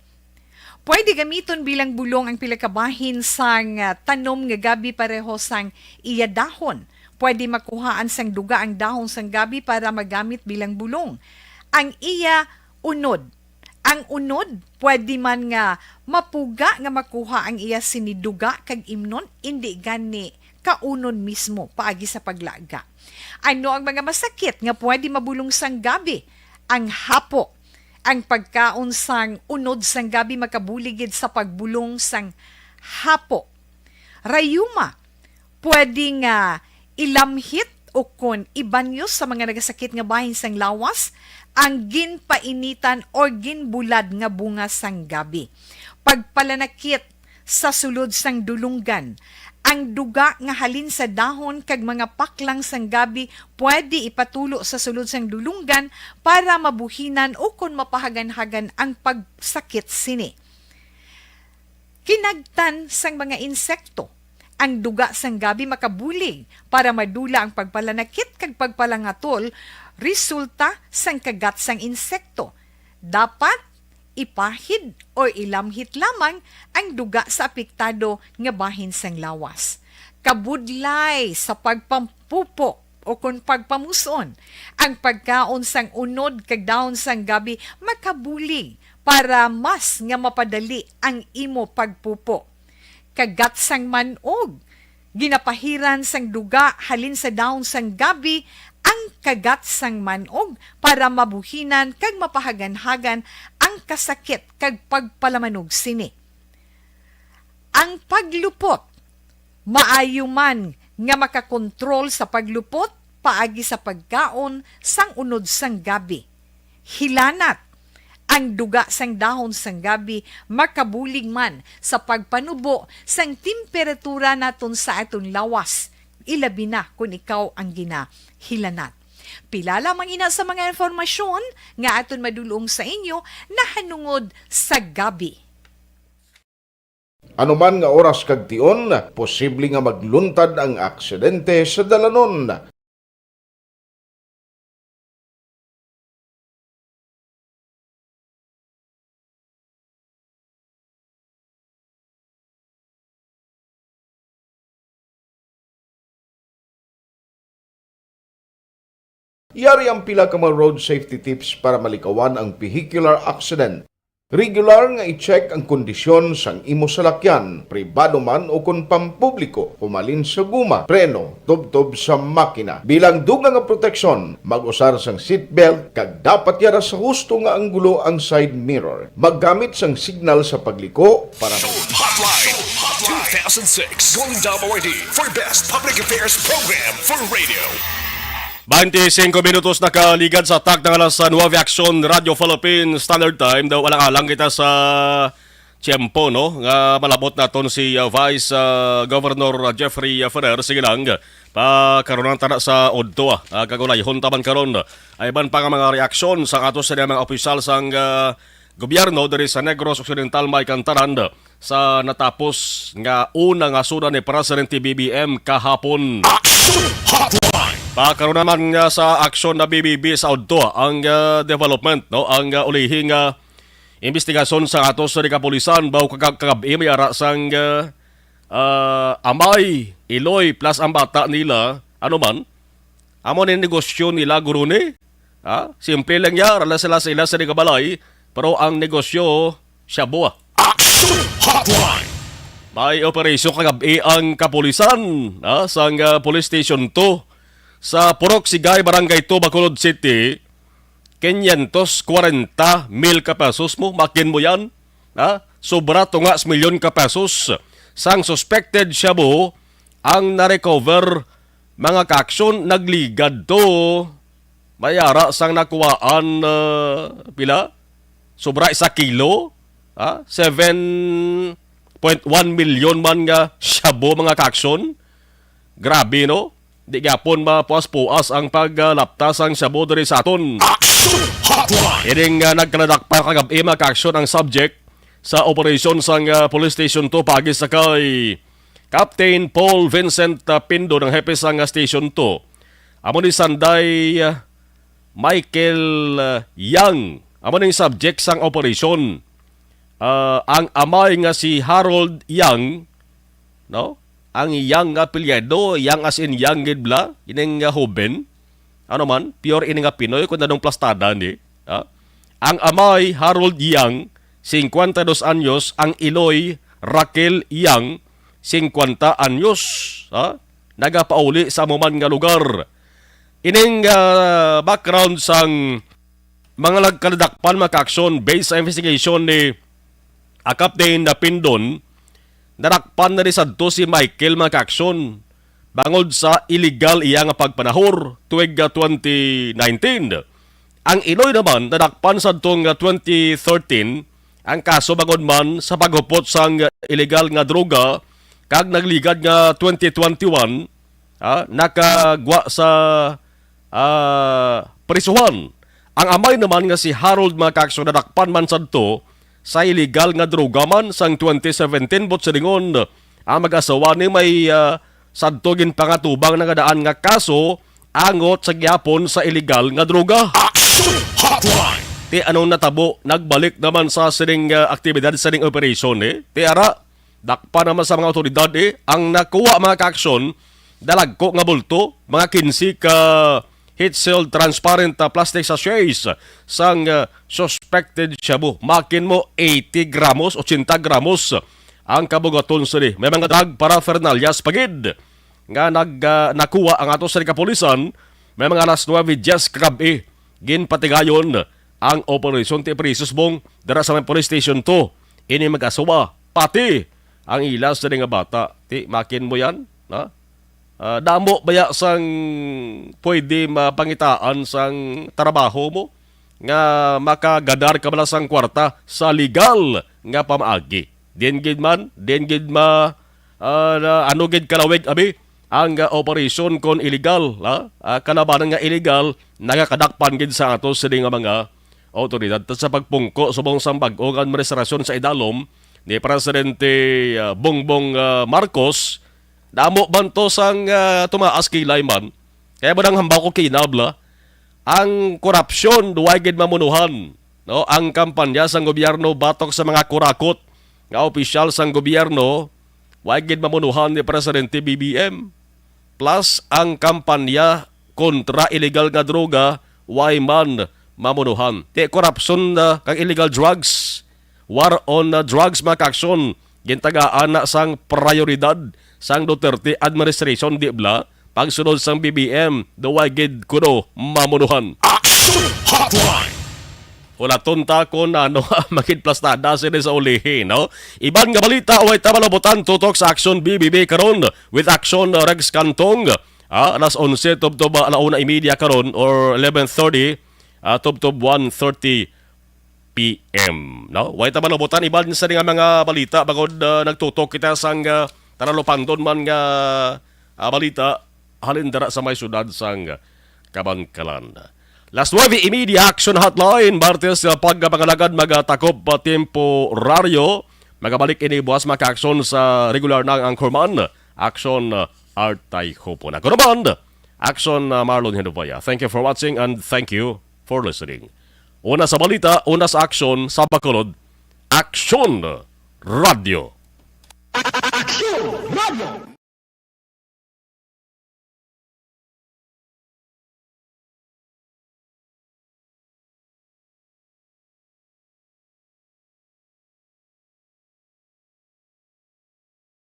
Pwede gamiton bilang bulong ang pila ka bahin sang tanom nga gabi pareho sang iya dahon. Pwede makuhaan sang duga ang dahon sang gabi para magamit bilang bulong. Ang iya unod. Ang unod, pwede man nga mapuga nga makuha ang iya siniduga kag imnon, hindi gani kaunon mismo paagi sa paglaga. Ano ang mga masakit nga pwede mabulong sang gabi? Ang hapo. Ang pagkaon sang unod sang gabi makabuligid sa pagbulong sang hapo. Rayuma. Pwede nga ilamhit o kon ibanyo sa mga nagasakit nga bahin sang lawas ang ginpainitan o ginbulad nga bunga sang gabi. Pagpalanakit sa sulod sang dulunggan, ang duga nga halin sa dahon kag mga paklang sang gabi pwede ipatulo sa sulod sang dulunggan para mabuhinan o kon mapahagan-hagan ang pagsakit sini. Kinagtan sang mga insekto, ang duga sang gabi makabulig para madula ang pagpalanakit kag pagpalangatol resulta sang kagat sang insekto. Dapat ipahid o ilamhit lamang ang duga sa apektado nga bahin sang lawas. Kabudlay sa pagpampupo o kung pagpamuson, ang pagkaon sang unod kag daon sang gabi makabulig para mas nga mapadali ang imo pagpupo. Kagat sang manog, ginapahiran sang duga halin sa daon sang gabi ang kagat sang manog para mabuhinan kag mapahagan-hagan ang kasakit kag pagpalamanog sini. Ang paglupot, maayo man nga makakontrol sa paglupot paagi sa pagkaon sang unod sang gabi. Hilanat, ang duga sang dahon sang gabi makabulig man sa pagpanubo sang temperatura naton sa aton lawas. Ilabi na kung ikaw ang ginahilanat. Pila lamang ina sa mga informasyon nga aton madulong sa inyo na hanungod sa gabi. Anuman nga oras kag tion, posible nga magluntad ang aksidente sa dalanon. Yari ang pila ka mga road safety tips para malikawan ang vehicular accident. Regular nga i-check ang kondisyon sang imo salakyan, pribado man o kung pampubliko, humalin sa guma, preno, tubtob sa makina. Bilang dugang nga proteksyon, mag-usar sang seatbelt, kag dapat yara sa husto nga anggulo ang side mirror. Maggamit sang signal sa pagliko para Hotline 2006 Golden WD for Best Public Affairs Program for Radio. 25 minutos na kaligad sa tak ng alas 9 Action Radio Philippines Standard Time. Daw alang-alang kita sa tiyempo, no? Nga malabot naton si Vice Governor Jeffrey Ferrer. Sige lang, karoon tana sa Odto. Kagulay, huntaman karon. Ay ban pa nga mga reaksyon sa atos sa mga opisyal sang gobyerno dari sa Negros Occidental may kantaran sa natapos nga una nga suda ni Presidente BBM kahapon. Pakaroon naman nga sa aksyon na BBB sa Odto ang development, no? Ang ulihing investigasyon sa atos sa kapulisan baw kagabi may ara sang amay, iloy plus ang bata nila, ano man, amo ni negosyo nila guro ni. Simple lang ya, rala sila sa kabalay, pero ang negosyo siya buwa. Action Hotline! May operasyon kagabi ang kapulisan sa Police Station 2 sa Purok Sigay, Barangay 2, Bacolod City. 540,000 ka pesos mo, makin mo yan. Sobra tungas milyon ka pesos. Sang suspected siya mo, ang narecover mga kaaksyon nagligad to. Mayara sang nakuhaan pila? Sobra 1 kilo. 7.1 milyon man nga shabu mga kaaksyon. Grabe, no? Di gapon mapuas-puas ang paglaptas ang shabu diri sa aton. Ining nagkaladak pa kagabi maka-aksyon ang subject sa operasyon sang Police Station 2 pagi sa kay Captain Paul Vincent Pindo ng hepe sang Station 2. Amo ni Sanday Michael Yang. Amo ning subject sang operasyon. Ang amay nga si Harold Yang, no? Ang Yang nga pilyado, Yang as in Yang gidbla, ining hoben. Ano man, pure ining Pinoy kung anong plastada ni. Ang amay Harold Yang, 52 anyos, ang Iloy Raquel Yang, 50 anyos. Nagapauli sa amuman nga lugar. Ining background sang mga nagkadakpan maka-aksyon based sa investigation ni Captain Pindon, narakpan na rin sa si Michael maka-aksyon bangod sa illegal iya nga pagpanahor tuwig 2019. Ang Iloy naman, narakpan sa 2013 ang kaso bangod man sa paghupot sang illegal nga droga kag nagligad nga 2021 nakagwa sa prisuhan. Ang amay naman nga si Harold maka-aksyon narakpan man sadto sa illegal nga droga man sang 2017 bot sa lingon ang mag-asawa ni may sadto gin pangatubang nagadaan nga kaso angot sa gyapon sa illegal nga droga. Ti anong natabo nagbalik naman sa sining aktibidad sa sining operation ti ara dakpa naman sa mga otoridad ang nakuha mga ka-aksyon dalagko nga bulto mga 15 ka heat-sealed transparent plastic sachets sang suspected shabu. Makin mo 80 gramos, 80 gramos ang kabugaton sa May mga drug paraphernalia pagid nga nakuha ang ato sa kapulisan. May mga alas 9:10 kagabi ginpatigayon ang operasyon ti Prisos Bong dara sa Police Station 2. Ini mag-asawa pati ang ilas sa nga bata. Ti makin mo yan, damo baya sang pwede mapangitaan sang trabaho mo nga makagadar ka bala sang kwarta sa legal nga pamaagi. Den gid ano gid kalawig abi ang operation kon illegal, kalabanan nga illegal nagakadakpan gid sa ato sa mga otoridad sa pagpungko subong sang bag-o nga administrasyon sa idalom ni Presidente Bongbong Marcos. Damo banto sang tumaas kilay man. Kaya ba nang hambaw ko kinabla, ang korupsyon duway gid mamunuhan. No? Ang kampanya sang gobyerno batok sa mga kurakot nga opisyal sang gobyerno, way gid mamunuhan ni Presidente BBM. Plus, ang kampanya kontra illegal nga droga, way man mamunuhan. Ti korupsyon kang illegal drugs, war on drugs maka-aksyon, gintagaan na sang prioridad sang Duterte administration di bla pagsunod sang BBM duway gid kuno mamunuhan. Action Hotline. Wala tunta ko na makid plastada sila sa ulihin, no? Iban nga balita way tabalabutan tutok sa Action BBB karon with Action Regs Kantong. Alas 11 tubtob alauna media karon or 11:30 tubtob 1:30 PM, no? Way tabalabutan iban sa mga balita bagod nagtutok kita sang Taralopandon man nga balita halindara sa may syudad sang Kabangkalan. Last 9:30 Action Hotline Martes pagpangalagad magatakop temporaryo magabalik ini buwas maka-aksyon sa regular na anchorman Action Artay Hopo. Ako naman Action Marlon Hinubaya. Thank you for watching and thank you for listening. Una sa balita, una sa aksyon sa Bacolod, Action Radio.